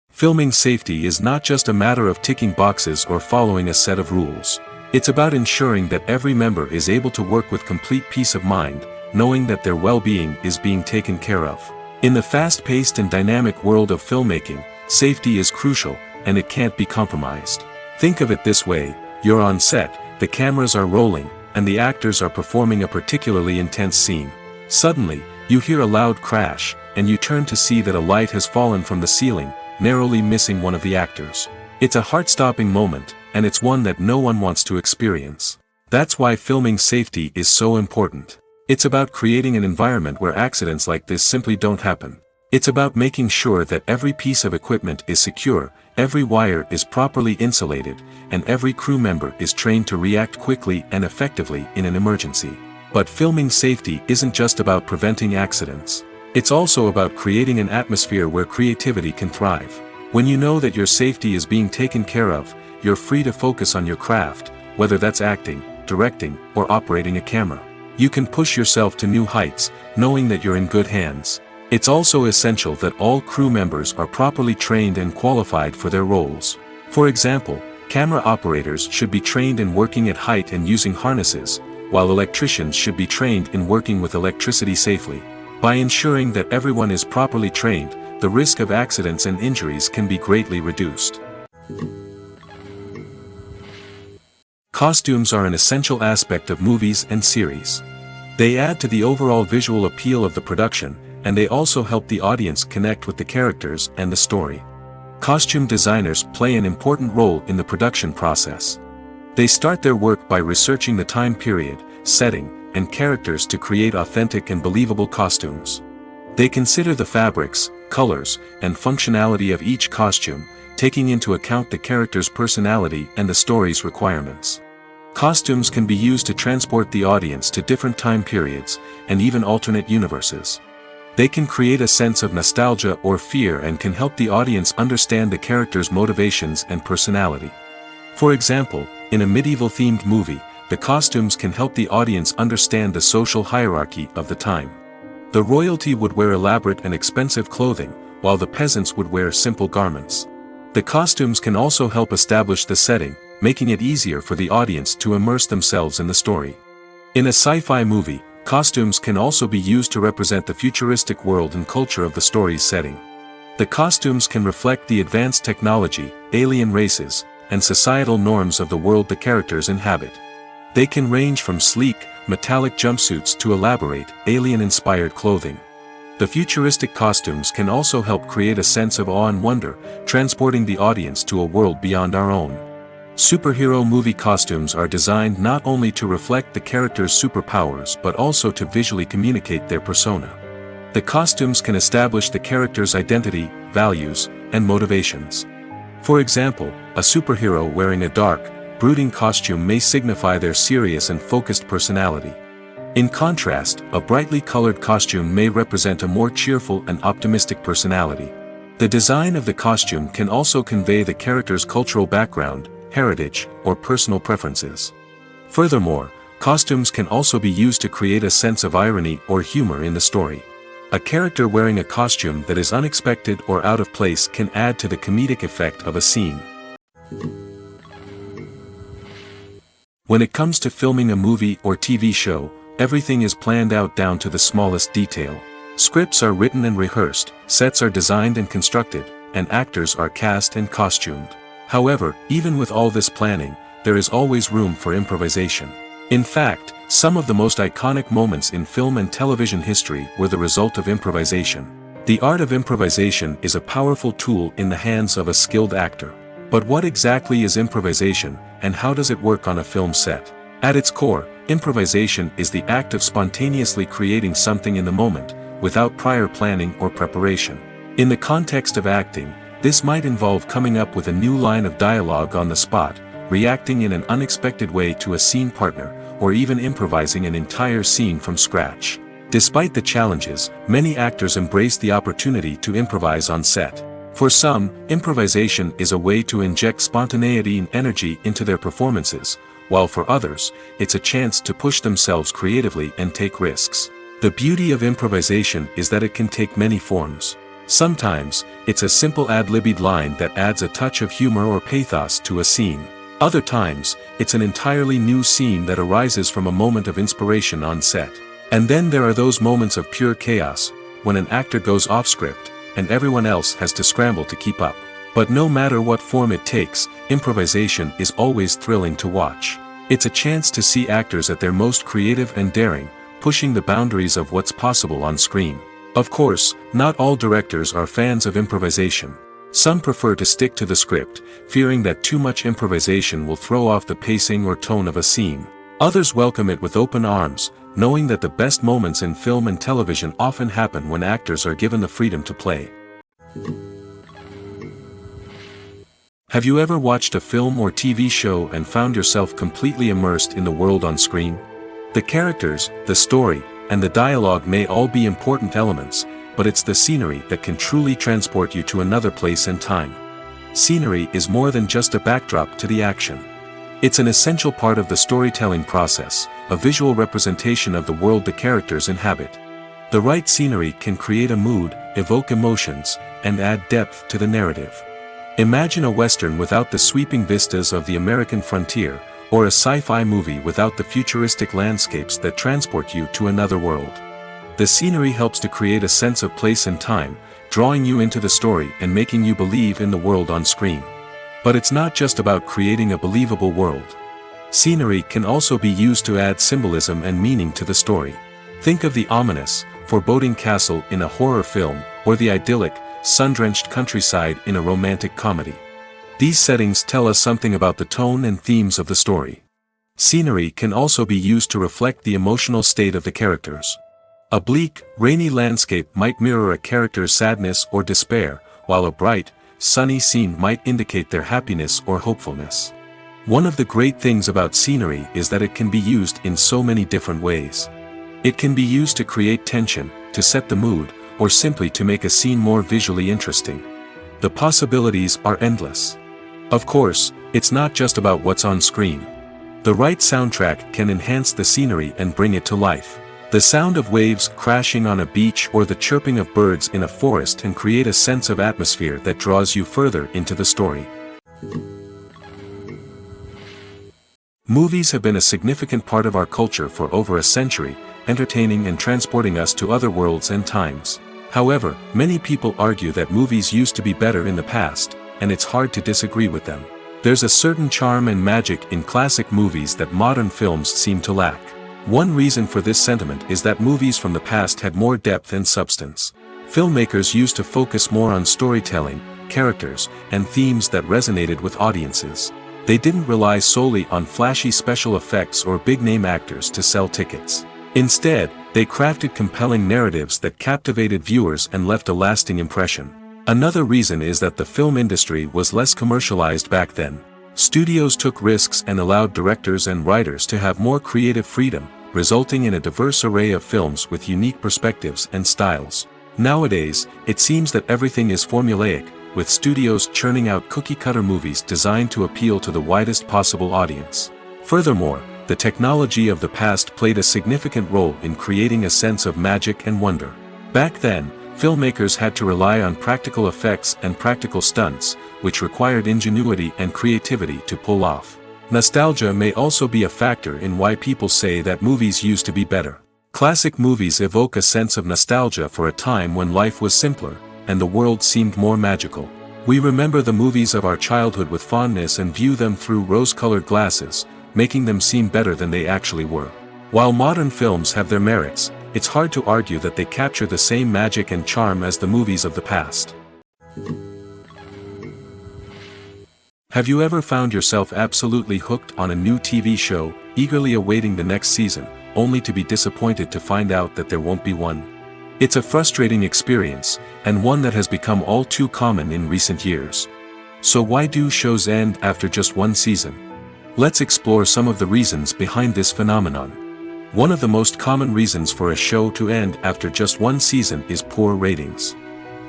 Filming safety is not just a matter of ticking boxes or following a set of rules. It's about ensuring that every member is able to work with complete peace of mind, knowing that their well-being is being taken care of. In the fast-paced and dynamic world of filmmaking, safety is crucial, and it can't be compromised. Think of it this way, you're on set, the cameras are rolling, and the actors are performing a particularly intense scene. Suddenly, you hear a loud crash, and you turn to see that a light has fallen from the ceiling, narrowly missing one of the actors. It's a heart-stopping moment, and it's one that no one wants to experience. That's why filming safety is so important. It's about creating an environment where accidents like this simply don't happen. It's about making sure that every piece of equipment is secure, every wire is properly insulated, and every crew member is trained to react quickly and effectively in an emergency. But filming safety isn't just about preventing accidents. It's also about creating an atmosphere where creativity can thrive. When you know that your safety is being taken care of, you're free to focus on your craft, whether that's acting, directing, or operating a camera. You can push yourself to new heights, knowing that you're in good hands. It's also essential that all crew members are properly trained and qualified for their roles. For example, camera operators should be trained in working at height and using harnesses, while electricians should be trained in working with electricity safely. By ensuring that everyone is properly trained, the risk of accidents and injuries can be greatly reduced. Costumes are an essential aspect of movies and series. They add to the overall visual appeal of the production, and they also help the audience connect with the characters and the story. Costume designers play an important role in the production process. They start their work by researching the time period, setting, and characters to create authentic and believable costumes. They consider the fabrics, colors, and functionality of each costume, taking into account the character's personality and the story's requirements. Costumes can be used to transport the audience to different time periods, and even alternate universes. They can create a sense of nostalgia or fear and can help the audience understand the character's motivations and personality. For example, in a medieval-themed movie, the costumes can help the audience understand the social hierarchy of the time. The royalty would wear elaborate and expensive clothing, while the peasants would wear simple garments. The costumes can also help establish the setting, making it easier for the audience to immerse themselves in the story. In a sci-fi movie, costumes can also be used to represent the futuristic world and culture of the story's setting. The costumes can reflect the advanced technology, alien races, and societal norms of the world the characters inhabit. They can range from sleek, metallic jumpsuits to elaborate, alien-inspired clothing. The futuristic costumes can also help create a sense of awe and wonder, transporting the audience to a world beyond our own. Superhero movie costumes are designed not only to reflect the character's superpowers but also to visually communicate their persona. The costumes can establish the character's identity, values, and motivations. For example, a superhero wearing a dark, brooding costume may signify their serious and focused personality. In contrast, a brightly colored costume may represent a more cheerful and optimistic personality. The design of the costume can also convey the character's cultural background, heritage, or personal preferences. Furthermore, costumes can also be used to create a sense of irony or humor in the story. A character wearing a costume that is unexpected or out of place can add to the comedic effect of a scene. When it comes to filming a movie or TV show, everything is planned out down to the smallest detail. Scripts are written and rehearsed, sets are designed and constructed, and actors are cast and costumed. However, even with all this planning, there is always room for improvisation. In fact, some of the most iconic moments in film and television history were the result of improvisation. The art of improvisation is a powerful tool in the hands of a skilled actor. But what exactly is improvisation, and how does it work on a film set? At its core, improvisation is the act of spontaneously creating something in the moment, without prior planning or preparation. In the context of acting, this might involve coming up with a new line of dialogue on the spot, reacting in an unexpected way to a scene partner, or even improvising an entire scene from scratch. Despite the challenges, many actors embrace the opportunity to improvise on set. For some, improvisation is a way to inject spontaneity and energy into their performances, while for others, it's a chance to push themselves creatively and take risks. The beauty of improvisation is that it can take many forms. Sometimes, it's a simple ad-libbed line that adds a touch of humor or pathos to a scene. Other times, it's an entirely new scene that arises from a moment of inspiration on set. And then there are those moments of pure chaos, when an actor goes off script, and everyone else has to scramble to keep up. But no matter what form it takes, improvisation is always thrilling to watch. It's a chance to see actors at their most creative and daring, pushing the boundaries of what's possible on screen. Of course, not all directors are fans of improvisation. Some prefer to stick to the script, fearing that too much improvisation will throw off the pacing or tone of a scene. Others welcome it with open arms, knowing that the best moments in film and television often happen when actors are given the freedom to play. Have you ever watched a film or TV show and found yourself completely immersed in the world on screen? The characters, the story, and the dialogue may all be important elements, but it's the scenery that can truly transport you to another place and time. Scenery is more than just a backdrop to the action. It's an essential part of the storytelling process, a visual representation of the world the characters inhabit. The right scenery can create a mood, evoke emotions, and add depth to the narrative. Imagine a Western without the sweeping vistas of the American frontier, or a sci-fi movie without the futuristic landscapes that transport you to another world. The scenery helps to create a sense of place and time, drawing you into the story and making you believe in the world on screen. But it's not just about creating a believable world. Scenery can also be used to add symbolism and meaning to the story. Think of the ominous, foreboding castle in a horror film, or the idyllic, sun-drenched countryside in a romantic comedy. These settings tell us something about the tone and themes of the story. Scenery can also be used to reflect the emotional state of the characters. A bleak, rainy landscape might mirror a character's sadness or despair, while a bright, sunny scene might indicate their happiness or hopefulness. One of the great things about scenery is that it can be used in so many different ways. It can be used to create tension, to set the mood, or simply to make a scene more visually interesting. The possibilities are endless. Of course, it's not just about what's on screen. The right soundtrack can enhance the scenery and bring it to life. The sound of waves crashing on a beach or the chirping of birds in a forest can create a sense of atmosphere that draws you further into the story. Movies have been a significant part of our culture for over a century, entertaining and transporting us to other worlds and times. However, many people argue that movies used to be better in the past, and it's hard to disagree with them. There's a certain charm and magic in classic movies that modern films seem to lack. One reason for this sentiment is that movies from the past had more depth and substance. Filmmakers used to focus more on storytelling, characters, and themes that resonated with audiences. They didn't rely solely on flashy special effects or big-name actors to sell tickets. Instead, they crafted compelling narratives that captivated viewers and left a lasting impression. Another reason is that the film industry was less commercialized back then. Studios took risks and allowed directors and writers to have more creative freedom, resulting in a diverse array of films with unique perspectives and styles. Nowadays, it seems that everything is formulaic, with studios churning out cookie-cutter movies designed to appeal to the widest possible audience. Furthermore, the technology of the past played a significant role in creating a sense of magic and wonder. Back then, filmmakers had to rely on practical effects and practical stunts, which required ingenuity and creativity to pull off. Nostalgia may also be a factor in why people say that movies used to be better. Classic movies evoke a sense of nostalgia for a time when life was simpler, and the world seemed more magical. We remember the movies of our childhood with fondness and view them through rose-colored glasses, making them seem better than they actually were. While modern films have their merits, it's hard to argue that they capture the same magic and charm as the movies of the past. Have you ever found yourself absolutely hooked on a new TV show, eagerly awaiting the next season, only to be disappointed to find out that there won't be one? It's a frustrating experience, and one that has become all too common in recent years. So why do shows end after just one season? Let's explore some of the reasons behind this phenomenon. One of the most common reasons for a show to end after just one season is poor ratings.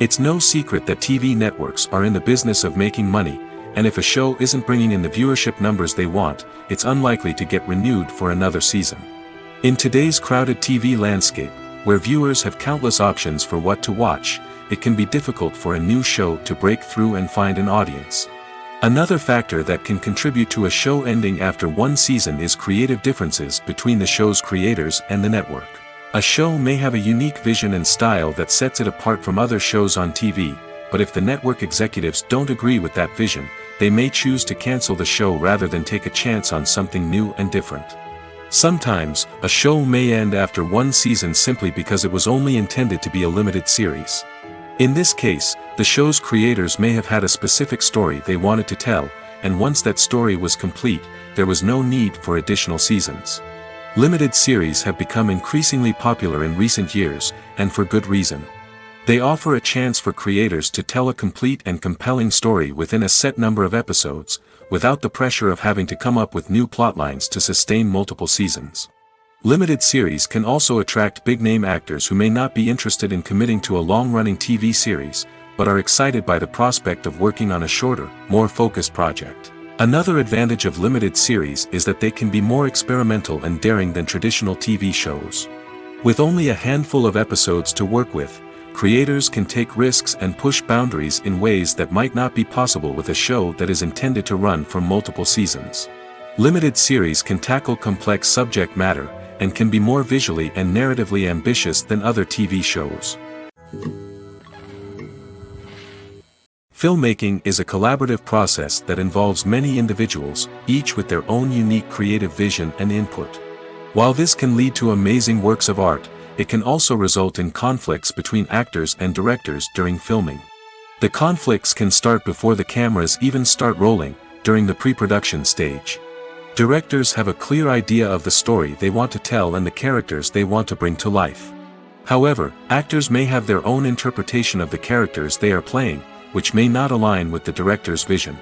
It's no secret that TV networks are in the business of making money, and if a show isn't bringing in the viewership numbers they want, it's unlikely to get renewed for another season. In today's crowded TV landscape, where viewers have countless options for what to watch, it can be difficult for a new show to break through and find an audience. Another factor that can contribute to a show ending after one season is creative differences between the show's creators and the network. A show may have a unique vision and style that sets it apart from other shows on TV, but if the network executives don't agree with that vision, they may choose to cancel the show rather than take a chance on something new and different. Sometimes, a show may end after one season simply because it was only intended to be a limited series. In this case, the show's creators may have had a specific story they wanted to tell, and once that story was complete, there was no need for additional seasons. Limited series have become increasingly popular in recent years, and for good reason. They offer a chance for creators to tell a complete and compelling story within a set number of episodes, without the pressure of having to come up with new plotlines to sustain multiple seasons. Limited series can also attract big-name actors who may not be interested in committing to a long-running TV series, but are excited by the prospect of working on a shorter, more focused project. Another advantage of limited series is that they can be more experimental and daring than traditional TV shows. With only a handful of episodes to work with, creators can take risks and push boundaries in ways that might not be possible with a show that is intended to run for multiple seasons. Limited series can tackle complex subject matter, and can be more visually and narratively ambitious than other TV shows. Filmmaking is a collaborative process that involves many individuals, each with their own unique creative vision and input. While this can lead to amazing works of art, it can also result in conflicts between actors and directors during filming. The conflicts can start before the cameras even start rolling, during the pre-production stage. Directors have a clear idea of the story they want to tell and the characters they want to bring to life. However, actors may have their own interpretation of the characters they are playing, which may not align with the director's vision.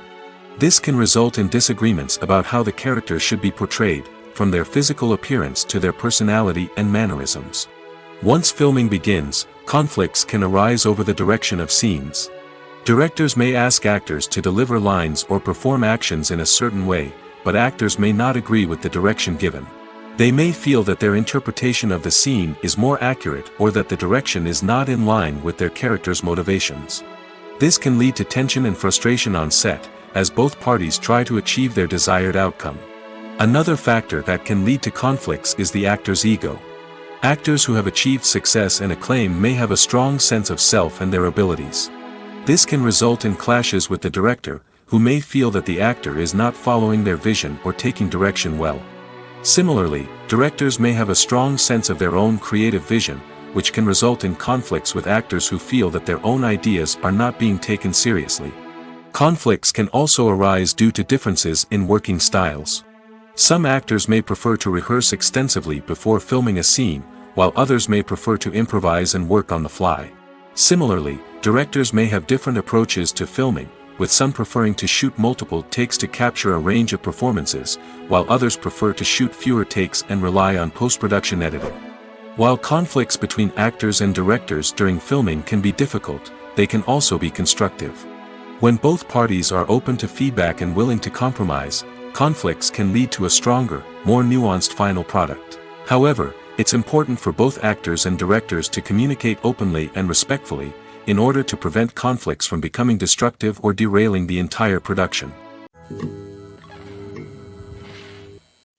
This can result in disagreements about how the characters should be portrayed, from their physical appearance to their personality and mannerisms. Once filming begins, conflicts can arise over the direction of scenes. Directors may ask actors to deliver lines or perform actions in a certain way, but actors may not agree with the direction given. They may feel that their interpretation of the scene is more accurate or that the direction is not in line with their character's motivations. This can lead to tension and frustration on set, as both parties try to achieve their desired outcome. Another factor that can lead to conflicts is the actor's ego. Actors who have achieved success and acclaim may have a strong sense of self and their abilities. This can result in clashes with the director, who may feel that the actor is not following their vision or taking direction well. Similarly, directors may have a strong sense of their own creative vision, which can result in conflicts with actors who feel that their own ideas are not being taken seriously. Conflicts can also arise due to differences in working styles. Some actors may prefer to rehearse extensively before filming a scene, while others may prefer to improvise and work on the fly. Similarly, directors may have different approaches to filming, with some preferring to shoot multiple takes to capture a range of performances, while others prefer to shoot fewer takes and rely on post-production editing. While conflicts between actors and directors during filming can be difficult, they can also be constructive. When both parties are open to feedback and willing to compromise, conflicts can lead to a stronger, more nuanced final product. However, it's important for both actors and directors to communicate openly and respectfully, in order to prevent conflicts from becoming destructive or derailing the entire production.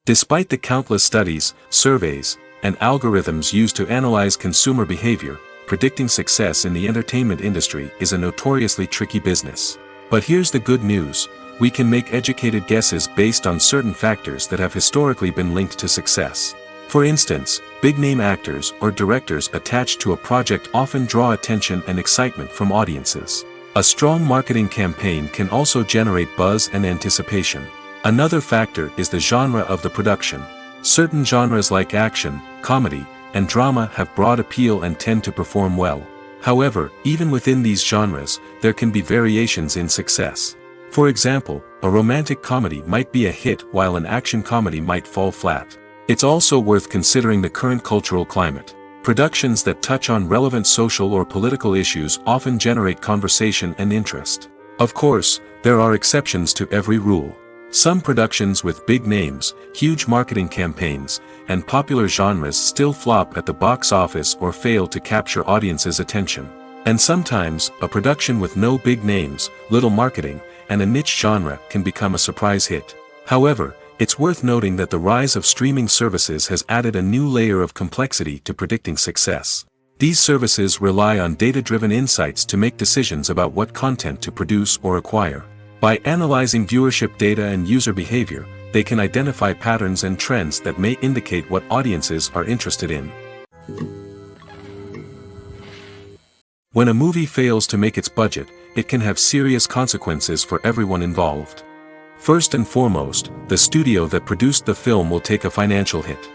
Despite the countless studies, surveys, and algorithms used to analyze consumer behavior, predicting success in the entertainment industry is a notoriously tricky business. But here's the good news: we can make educated guesses based on certain factors that have historically been linked to success. For instance, big-name actors or directors attached to a project often draw attention and excitement from audiences. A strong marketing campaign can also generate buzz and anticipation. Another factor is the genre of the production. Certain genres like action, comedy, and drama have broad appeal and tend to perform well. However, even within these genres, there can be variations in success. For example, a romantic comedy might be a hit while an action comedy might fall flat. It's also worth considering the current cultural climate. Productions that touch on relevant social or political issues often generate conversation and interest. Of course, there are exceptions to every rule. Some productions with big names, huge marketing campaigns, and popular genres still flop at the box office or fail to capture audiences' attention. And sometimes, a production with no big names, little marketing, and a niche genre can become a surprise hit. However, it's worth noting that the rise of streaming services has added a new layer of complexity to predicting success. These services rely on data-driven insights to make decisions about what content to produce or acquire. By analyzing viewership data and user behavior, they can identify patterns and trends that may indicate what audiences are interested in. When a movie fails to make its budget, it can have serious consequences for everyone involved. First and foremost, the studio that produced the film will take a financial hit.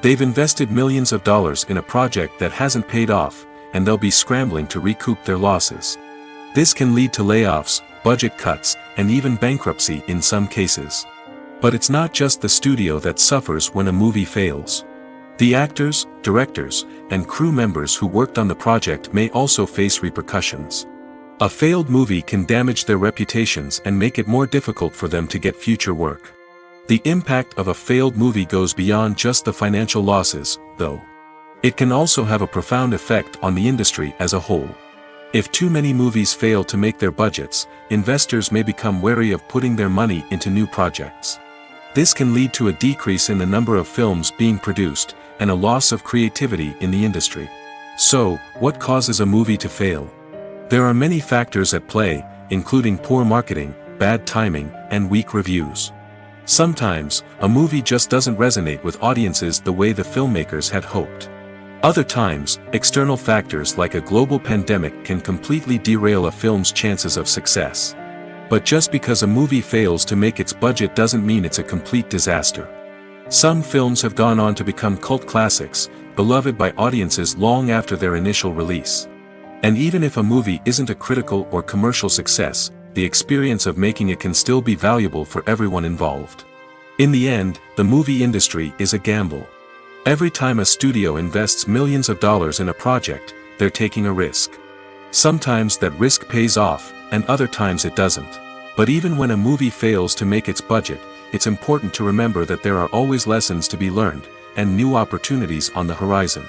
They've invested millions of dollars in a project that hasn't paid off, and they'll be scrambling to recoup their losses. This can lead to layoffs, budget cuts, and even bankruptcy in some cases. But it's not just the studio that suffers when a movie fails. The actors, directors, and crew members who worked on the project may also face repercussions. A failed movie can damage their reputations and make it more difficult for them to get future work. The impact of a failed movie goes beyond just the financial losses, though. It can also have a profound effect on the industry as a whole. If too many movies fail to make their budgets, investors may become wary of putting their money into new projects. This can lead to a decrease in the number of films being produced, and a loss of creativity in the industry. So, what causes a movie to fail? There are many factors at play, including poor marketing, bad timing, and weak reviews. Sometimes, a movie just doesn't resonate with audiences the way the filmmakers had hoped. Other times, external factors like a global pandemic can completely derail a film's chances of success. But just because a movie fails to make its budget doesn't mean it's a complete disaster. Some films have gone on to become cult classics, beloved by audiences long after their initial release. And even if a movie isn't a critical or commercial success, the experience of making it can still be valuable for everyone involved. In the end, the movie industry is a gamble. Every time a studio invests millions of dollars in a project, they're taking a risk. Sometimes that risk pays off, and other times it doesn't. But even when a movie fails to make its budget, it's important to remember that there are always lessons to be learned, and new opportunities on the horizon.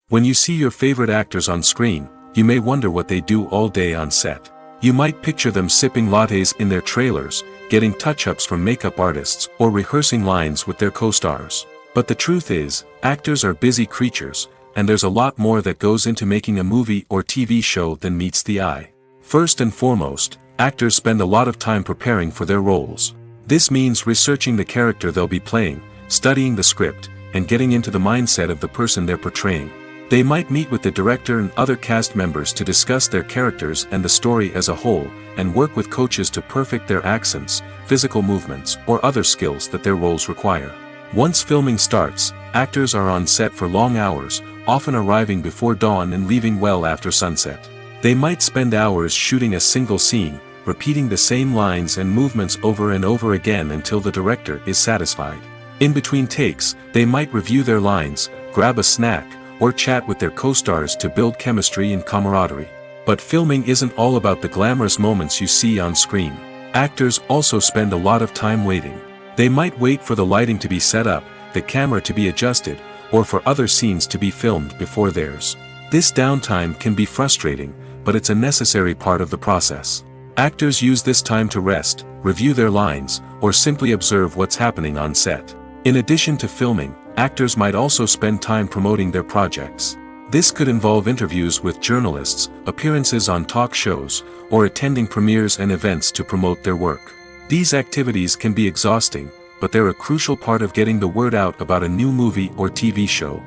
When you see your favorite actors on screen, you may wonder what they do all day on set. You might picture them sipping lattes in their trailers, getting touch-ups from makeup artists, or rehearsing lines with their co-stars. But the truth is, actors are busy creatures, and there's a lot more that goes into making a movie or TV show than meets the eye. First and foremost, actors spend a lot of time preparing for their roles. This means researching the character they'll be playing, studying the script, and getting into the mindset of the person they're portraying. They might meet with the director and other cast members to discuss their characters and the story as a whole, and work with coaches to perfect their accents, physical movements, or other skills that their roles require. Once filming starts, actors are on set for long hours, often arriving before dawn and leaving well after sunset. They might spend hours shooting a single scene, repeating the same lines and movements over and over again until the director is satisfied. In between takes, they might review their lines, grab a snack, or chat with their co-stars to build chemistry and camaraderie. But filming isn't all about the glamorous moments you see on screen. Actors also spend a lot of time waiting. They might wait for the lighting to be set up, the camera to be adjusted, or for other scenes to be filmed before theirs. This downtime can be frustrating, but it's a necessary part of the process. Actors use this time to rest, review their lines, or simply observe what's happening on set. In addition to filming, actors might also spend time promoting their projects. This could involve interviews with journalists, appearances on talk shows, or attending premieres and events to promote their work. These activities can be exhausting, but they're a crucial part of getting the word out about a new movie or TV show.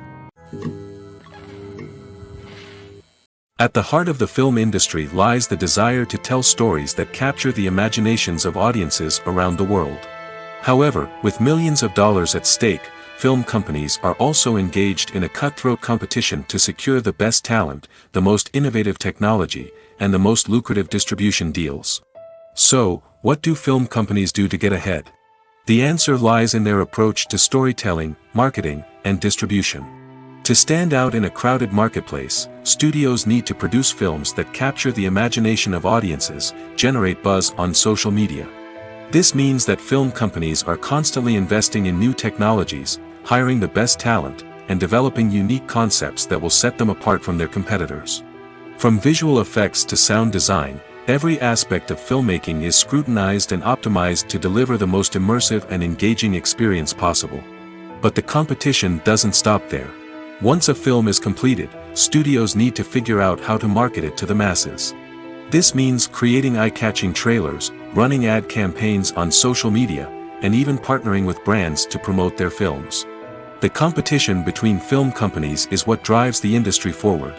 At the heart of the film industry lies the desire to tell stories that capture the imaginations of audiences around the world. However, with millions of dollars at stake, film companies are also engaged in a cutthroat competition to secure the best talent, the most innovative technology, and the most lucrative distribution deals. So, what do film companies do to get ahead? The answer lies in their approach to storytelling, marketing, and distribution. To stand out in a crowded marketplace, studios need to produce films that capture the imagination of audiences, generate buzz on social media. This means that film companies are constantly investing in new technologies, hiring the best talent, and developing unique concepts that will set them apart from their competitors. From visual effects to sound design, every aspect of filmmaking is scrutinized and optimized to deliver the most immersive and engaging experience possible. But the competition doesn't stop there. Once a film is completed, studios need to figure out how to market it to the masses. This means creating eye-catching trailers, running ad campaigns on social media, and even partnering with brands to promote their films. The competition between film companies is what drives the industry forward.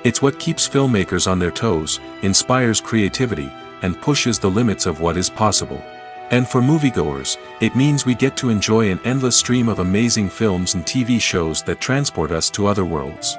It's what keeps filmmakers on their toes, inspires creativity, and pushes the limits of what is possible. And for moviegoers, it means we get to enjoy an endless stream of amazing films and TV shows that transport us to other worlds.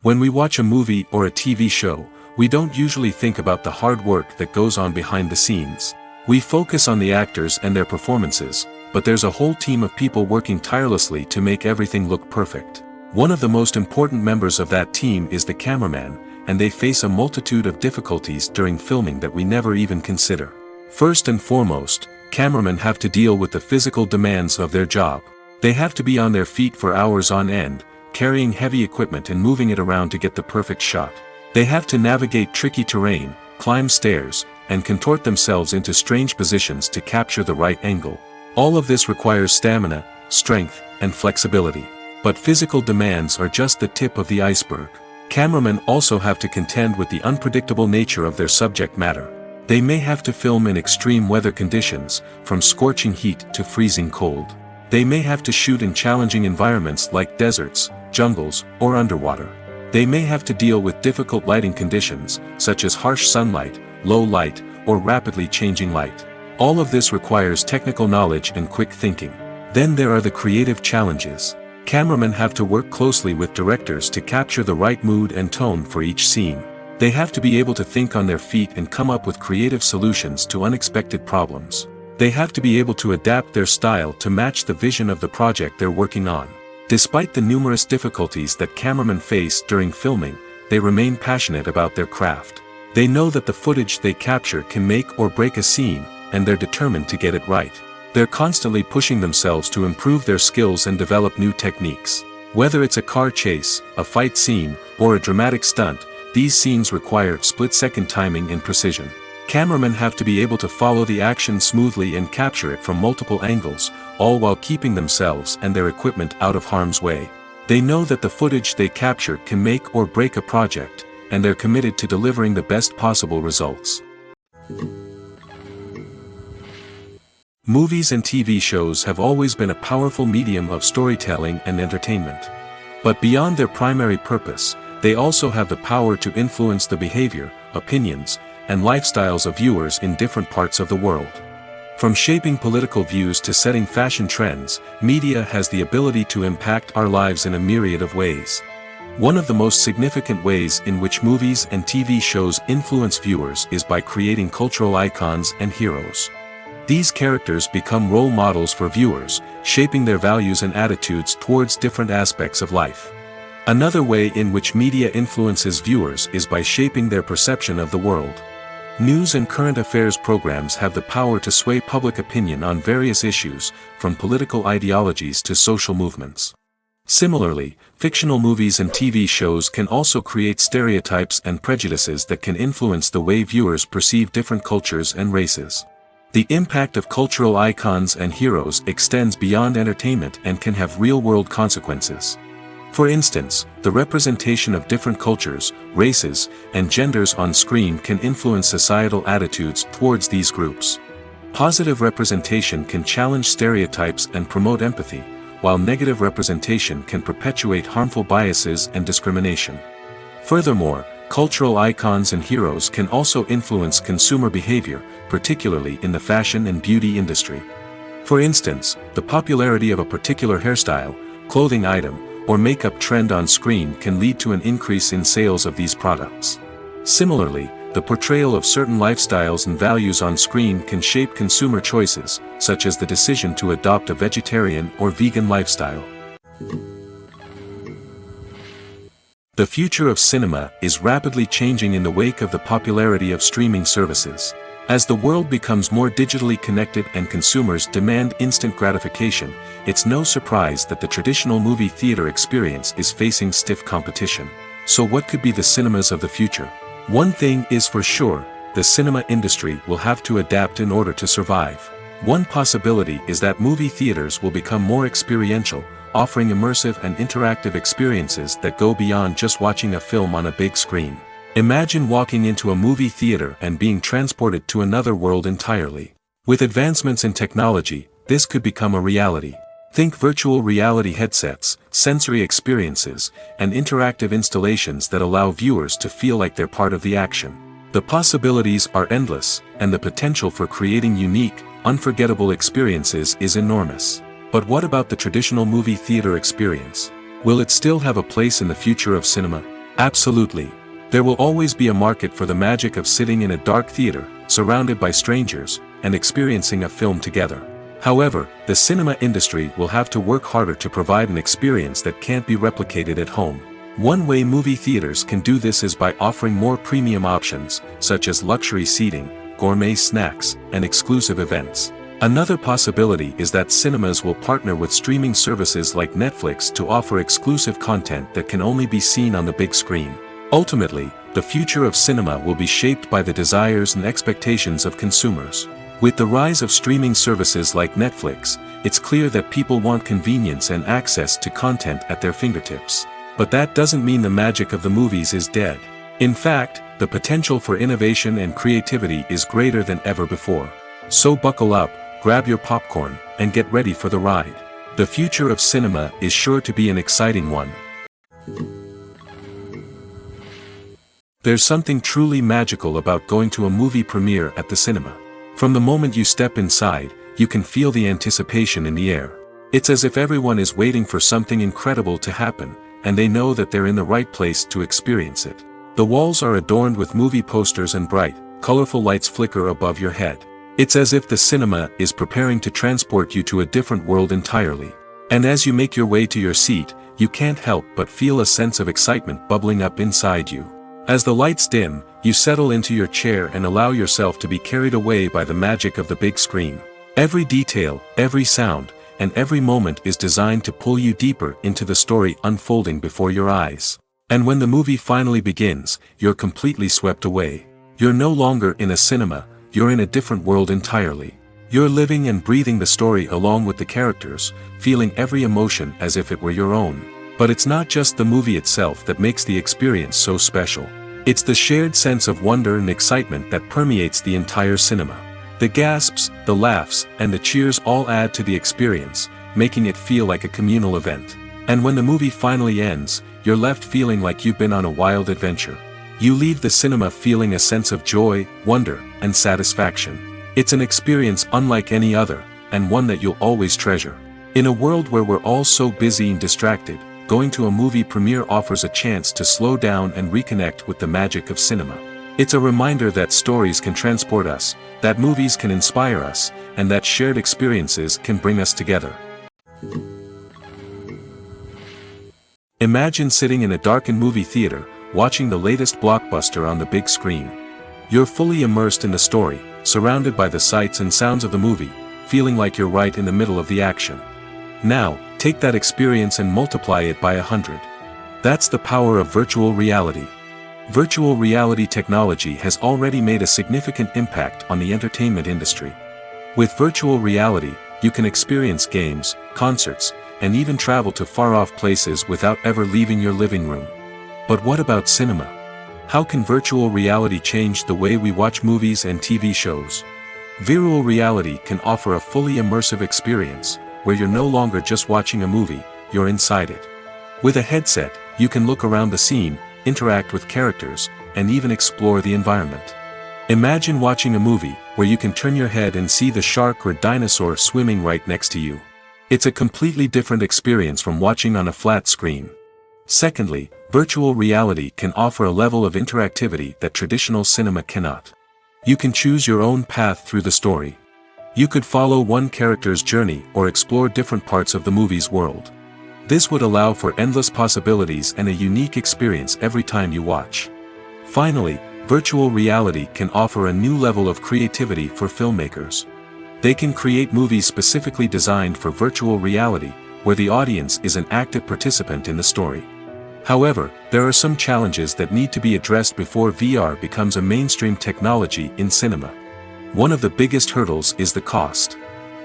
When we watch a movie or a TV show, we don't usually think about the hard work that goes on behind the scenes. We focus on the actors and their performances, but there's a whole team of people working tirelessly to make everything look perfect. One of the most important members of that team is the cameraman, and they face a multitude of difficulties during filming that we never even consider. First and foremost, cameramen have to deal with the physical demands of their job. They have to be on their feet for hours on end, carrying heavy equipment and moving it around to get the perfect shot. They have to navigate tricky terrain, climb stairs, and contort themselves into strange positions to capture the right angle. All of this requires stamina, strength, and flexibility. But physical demands are just the tip of the iceberg. Cameramen also have to contend with the unpredictable nature of their subject matter. They may have to film in extreme weather conditions, from scorching heat to freezing cold. They may have to shoot in challenging environments like deserts, jungles, or underwater. They may have to deal with difficult lighting conditions, such as harsh sunlight, low light, or rapidly changing light. All of this requires technical knowledge and quick thinking. Then there are the creative challenges. Cameramen have to work closely with directors to capture the right mood and tone for each scene. They have to be able to think on their feet and come up with creative solutions to unexpected problems. They have to be able to adapt their style to match the vision of the project they're working on. Despite the numerous difficulties that cameramen face during filming, they remain passionate about their craft. They know that the footage they capture can make or break a scene, and they're determined to get it right. They're constantly pushing themselves to improve their skills and develop new techniques. Whether it's a car chase, a fight scene, or a dramatic stunt, these scenes require split-second timing and precision. Cameramen have to be able to follow the action smoothly and capture it from multiple angles, all while keeping themselves and their equipment out of harm's way. They know that the footage they capture can make or break a project, and they're committed to delivering the best possible results. Movies and TV shows have always been a powerful medium of storytelling and entertainment. But beyond their primary purpose, they also have the power to influence the behavior, opinions, and lifestyles of viewers in different parts of the world. From shaping political views to setting fashion trends, media has the ability to impact our lives in a myriad of ways. One of the most significant ways in which movies and TV shows influence viewers is by creating cultural icons and heroes. These characters become role models for viewers, shaping their values and attitudes towards different aspects of life. Another way in which media influences viewers is by shaping their perception of the world. News and current affairs programs have the power to sway public opinion on various issues, from political ideologies to social movements. Similarly, fictional movies and TV shows can also create stereotypes and prejudices that can influence the way viewers perceive different cultures and races. The impact of cultural icons and heroes extends beyond entertainment and can have real-world consequences. For instance, the representation of different cultures, races, and genders on screen can influence societal attitudes towards these groups. Positive representation can challenge stereotypes and promote empathy, while negative representation can perpetuate harmful biases and discrimination. Furthermore, cultural icons and heroes can also influence consumer behavior, particularly in the fashion and beauty industry. For instance, the popularity of a particular hairstyle, clothing item, or makeup trend on screen can lead to an increase in sales of these products. Similarly, the portrayal of certain lifestyles and values on screen can shape consumer choices, such as the decision to adopt a vegetarian or vegan lifestyle. The future of cinema is rapidly changing in the wake of the popularity of streaming services. As the world becomes more digitally connected and consumers demand instant gratification, it's no surprise that the traditional movie theater experience is facing stiff competition. So what could be the cinemas of the future? One thing is for sure, the cinema industry will have to adapt in order to survive. One possibility is that movie theaters will become more experiential, offering immersive and interactive experiences that go beyond just watching a film on a big screen. Imagine walking into a movie theater and being transported to another world entirely. With advancements in technology, this could become a reality. Think virtual reality headsets, sensory experiences, and interactive installations that allow viewers to feel like they're part of the action. The possibilities are endless, and the potential for creating unique, unforgettable experiences is enormous. But what about the traditional movie theater experience? Will it still have a place in the future of cinema? Absolutely. There will always be a market for the magic of sitting in a dark theater, surrounded by strangers, and experiencing a film together. However, the cinema industry will have to work harder to provide an experience that can't be replicated at home. One way movie theaters can do this is by offering more premium options, such as luxury seating, gourmet snacks, and exclusive events. Another possibility is that cinemas will partner with streaming services like Netflix to offer exclusive content that can only be seen on the big screen. Ultimately, the future of cinema will be shaped by the desires and expectations of consumers. With the rise of streaming services like Netflix, it's clear that people want convenience and access to content at their fingertips. But that doesn't mean the magic of the movies is dead. In fact, the potential for innovation and creativity is greater than ever before. So buckle up, grab your popcorn, and get ready for the ride. The future of cinema is sure to be an exciting one. There's something truly magical about going to a movie premiere at the cinema. From the moment you step inside, you can feel the anticipation in the air. It's as if everyone is waiting for something incredible to happen, and they know that they're in the right place to experience it. The walls are adorned with movie posters and bright, colorful lights flicker above your head. It's as if the cinema is preparing to transport you to a different world entirely. And as you make your way to your seat, you can't help but feel a sense of excitement bubbling up inside you. As the lights dim, you settle into your chair and allow yourself to be carried away by the magic of the big screen. Every detail, every sound, and every moment is designed to pull you deeper into the story unfolding before your eyes. And when the movie finally begins, you're completely swept away. You're no longer in a cinema, you're in a different world entirely. You're living and breathing the story along with the characters, feeling every emotion as if it were your own. But it's not just the movie itself that makes the experience so special. It's the shared sense of wonder and excitement that permeates the entire cinema. The gasps, the laughs, and the cheers all add to the experience, making it feel like a communal event. And when the movie finally ends, you're left feeling like you've been on a wild adventure. You leave the cinema feeling a sense of joy, wonder, and satisfaction. It's an experience unlike any other, and one that you'll always treasure. In a world where we're all so busy and distracted, going to a movie premiere offers a chance to slow down and reconnect with the magic of cinema. It's a reminder that stories can transport us, that movies can inspire us, and that shared experiences can bring us together. Imagine sitting in a darkened movie theater, watching the latest blockbuster on the big screen. You're fully immersed in the story, surrounded by the sights and sounds of the movie, feeling like you're right in the middle of the action. Now, take that experience and multiply it by 100. That's the power of virtual reality. Virtual reality technology has already made a significant impact on the entertainment industry. With virtual reality, you can experience games, concerts, and even travel to far-off places without ever leaving your living room. But what about cinema? How can virtual reality change the way we watch movies and TV shows? Virtual reality can offer a fully immersive experience, where you're no longer just watching a movie, you're inside it. With a headset, you can look around the scene, interact with characters, and even explore the environment. Imagine watching a movie where you can turn your head and see the shark or dinosaur swimming right next to you. It's a completely different experience from watching on a flat screen. Secondly, virtual reality can offer a level of interactivity that traditional cinema cannot. You can choose your own path through the story. You could follow one character's journey or explore different parts of the movie's world. This would allow for endless possibilities and a unique experience every time you watch. Finally, virtual reality can offer a new level of creativity for filmmakers. They can create movies specifically designed for virtual reality, where the audience is an active participant in the story. However, there are some challenges that need to be addressed before VR becomes a mainstream technology in cinema. One of the biggest hurdles is the cost.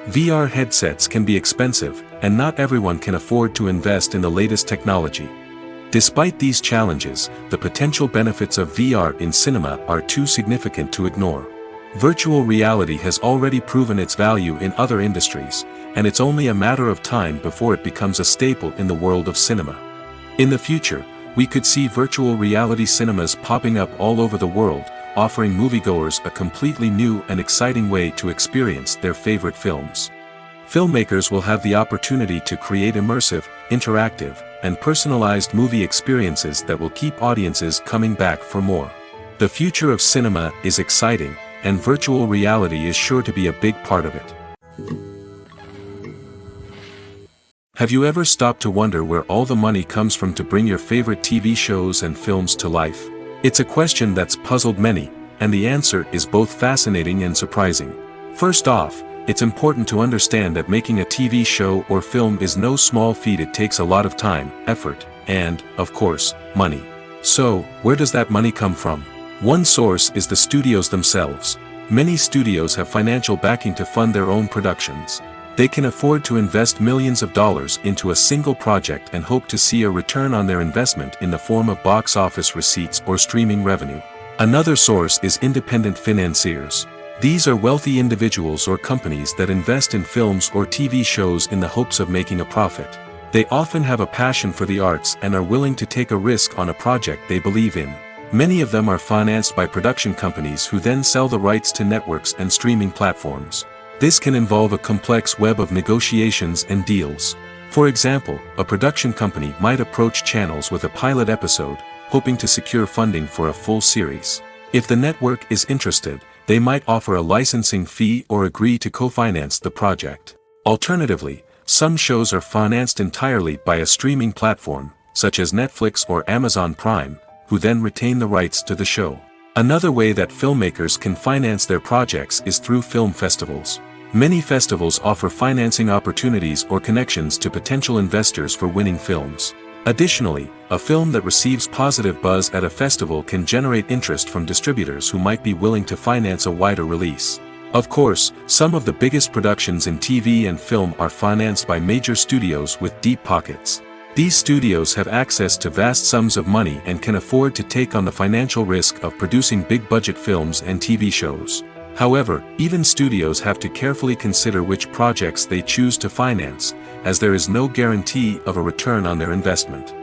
VR headsets can be expensive, and not everyone can afford to invest in the latest technology. Despite these challenges, the potential benefits of VR in cinema are too significant to ignore. Virtual reality has already proven its value in other industries, and it's only a matter of time before it becomes a staple in the world of cinema. In the future, we could see virtual reality cinemas popping up all over the world, offering moviegoers a completely new and exciting way to experience their favorite films. Filmmakers will have the opportunity to create immersive, interactive, and personalized movie experiences that will keep audiences coming back for more. The future of cinema is exciting, and virtual reality is sure to be a big part of it. Have you ever stopped to wonder where all the money comes from to bring your favorite TV shows and films to life? It's a question that's puzzled many, and the answer is both fascinating and surprising. First off, it's important to understand that making a TV show or film is no small feat. It takes a lot of time, effort, and, of course, money. So, where does that money come from? One source is the studios themselves. Many studios have financial backing to fund their own productions. They can afford to invest millions of dollars into a single project and hope to see a return on their investment in the form of box office receipts or streaming revenue. Another source is independent financiers. These are wealthy individuals or companies that invest in films or TV shows in the hopes of making a profit. They often have a passion for the arts and are willing to take a risk on a project they believe in. Many of them are financed by production companies who then sell the rights to networks and streaming platforms. This can involve a complex web of negotiations and deals. For example, a production company might approach channels with a pilot episode, hoping to secure funding for a full series. If the network is interested, they might offer a licensing fee or agree to co-finance the project. Alternatively, some shows are financed entirely by a streaming platform, such as Netflix or Amazon Prime, who then retain the rights to the show. Another way that filmmakers can finance their projects is through film festivals. Many festivals offer financing opportunities or connections to potential investors for winning films. Additionally, a film that receives positive buzz at a festival can generate interest from distributors who might be willing to finance a wider release. Of course, some of the biggest productions in TV and film are financed by major studios with deep pockets. These studios have access to vast sums of money and can afford to take on the financial risk of producing big-budget films and TV shows. However, even studios have to carefully consider which projects they choose to finance, as there is no guarantee of a return on their investment.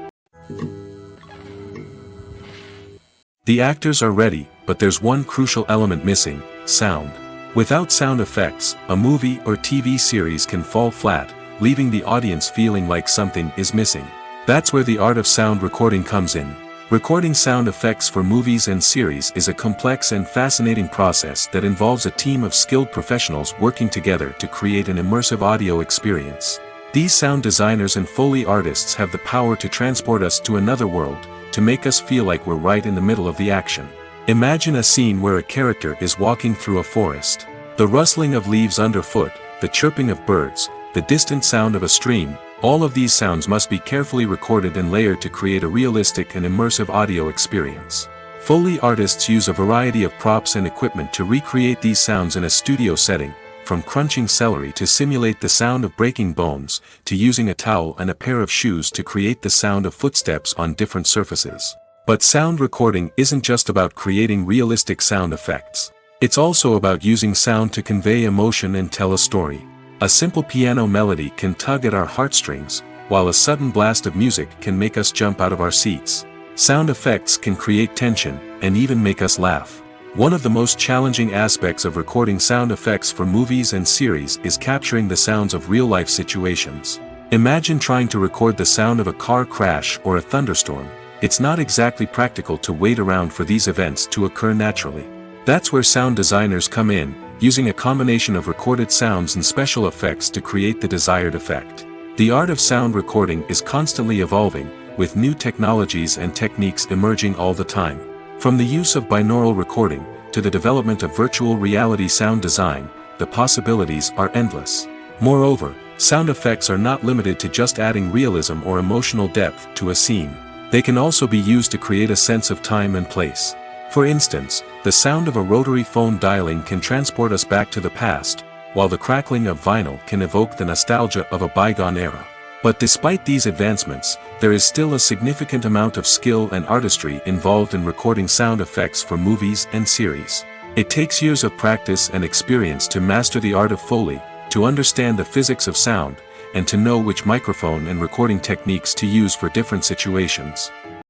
The actors are ready, but there's one crucial element missing: sound. Without sound effects, a movie or TV series can fall flat, leaving the audience feeling like something is missing. That's where the art of sound recording comes in. Recording sound effects for movies and series is a complex and fascinating process that involves a team of skilled professionals working together to create an immersive audio experience. These sound designers and Foley artists have the power to transport us to another world, to make us feel like we're right in the middle of the action. Imagine a scene where a character is walking through a forest. The rustling of leaves underfoot, the chirping of birds, the distant sound of a stream, all of these sounds must be carefully recorded and layered to create a realistic and immersive audio experience. Foley artists use a variety of props and equipment to recreate these sounds in a studio setting, from crunching celery to simulate the sound of breaking bones, to using a towel and a pair of shoes to create the sound of footsteps on different surfaces. But sound recording isn't just about creating realistic sound effects. It's also about using sound to convey emotion and tell a story. A simple piano melody can tug at our heartstrings, while a sudden blast of music can make us jump out of our seats. Sound effects can create tension, and even make us laugh. One of the most challenging aspects of recording sound effects for movies and series is capturing the sounds of real-life situations. Imagine trying to record the sound of a car crash or a thunderstorm. It's not exactly practical to wait around for these events to occur naturally. That's where sound designers come in, using a combination of recorded sounds and special effects to create the desired effect. The art of sound recording is constantly evolving, with new technologies and techniques emerging all the time. From the use of binaural recording, to the development of virtual reality sound design, the possibilities are endless. Moreover, sound effects are not limited to just adding realism or emotional depth to a scene. They can also be used to create a sense of time and place. For instance, the sound of a rotary phone dialing can transport us back to the past, while the crackling of vinyl can evoke the nostalgia of a bygone era. But despite these advancements, there is still a significant amount of skill and artistry involved in recording sound effects for movies and series. It takes years of practice and experience to master the art of Foley, to understand the physics of sound, and to know which microphone and recording techniques to use for different situations.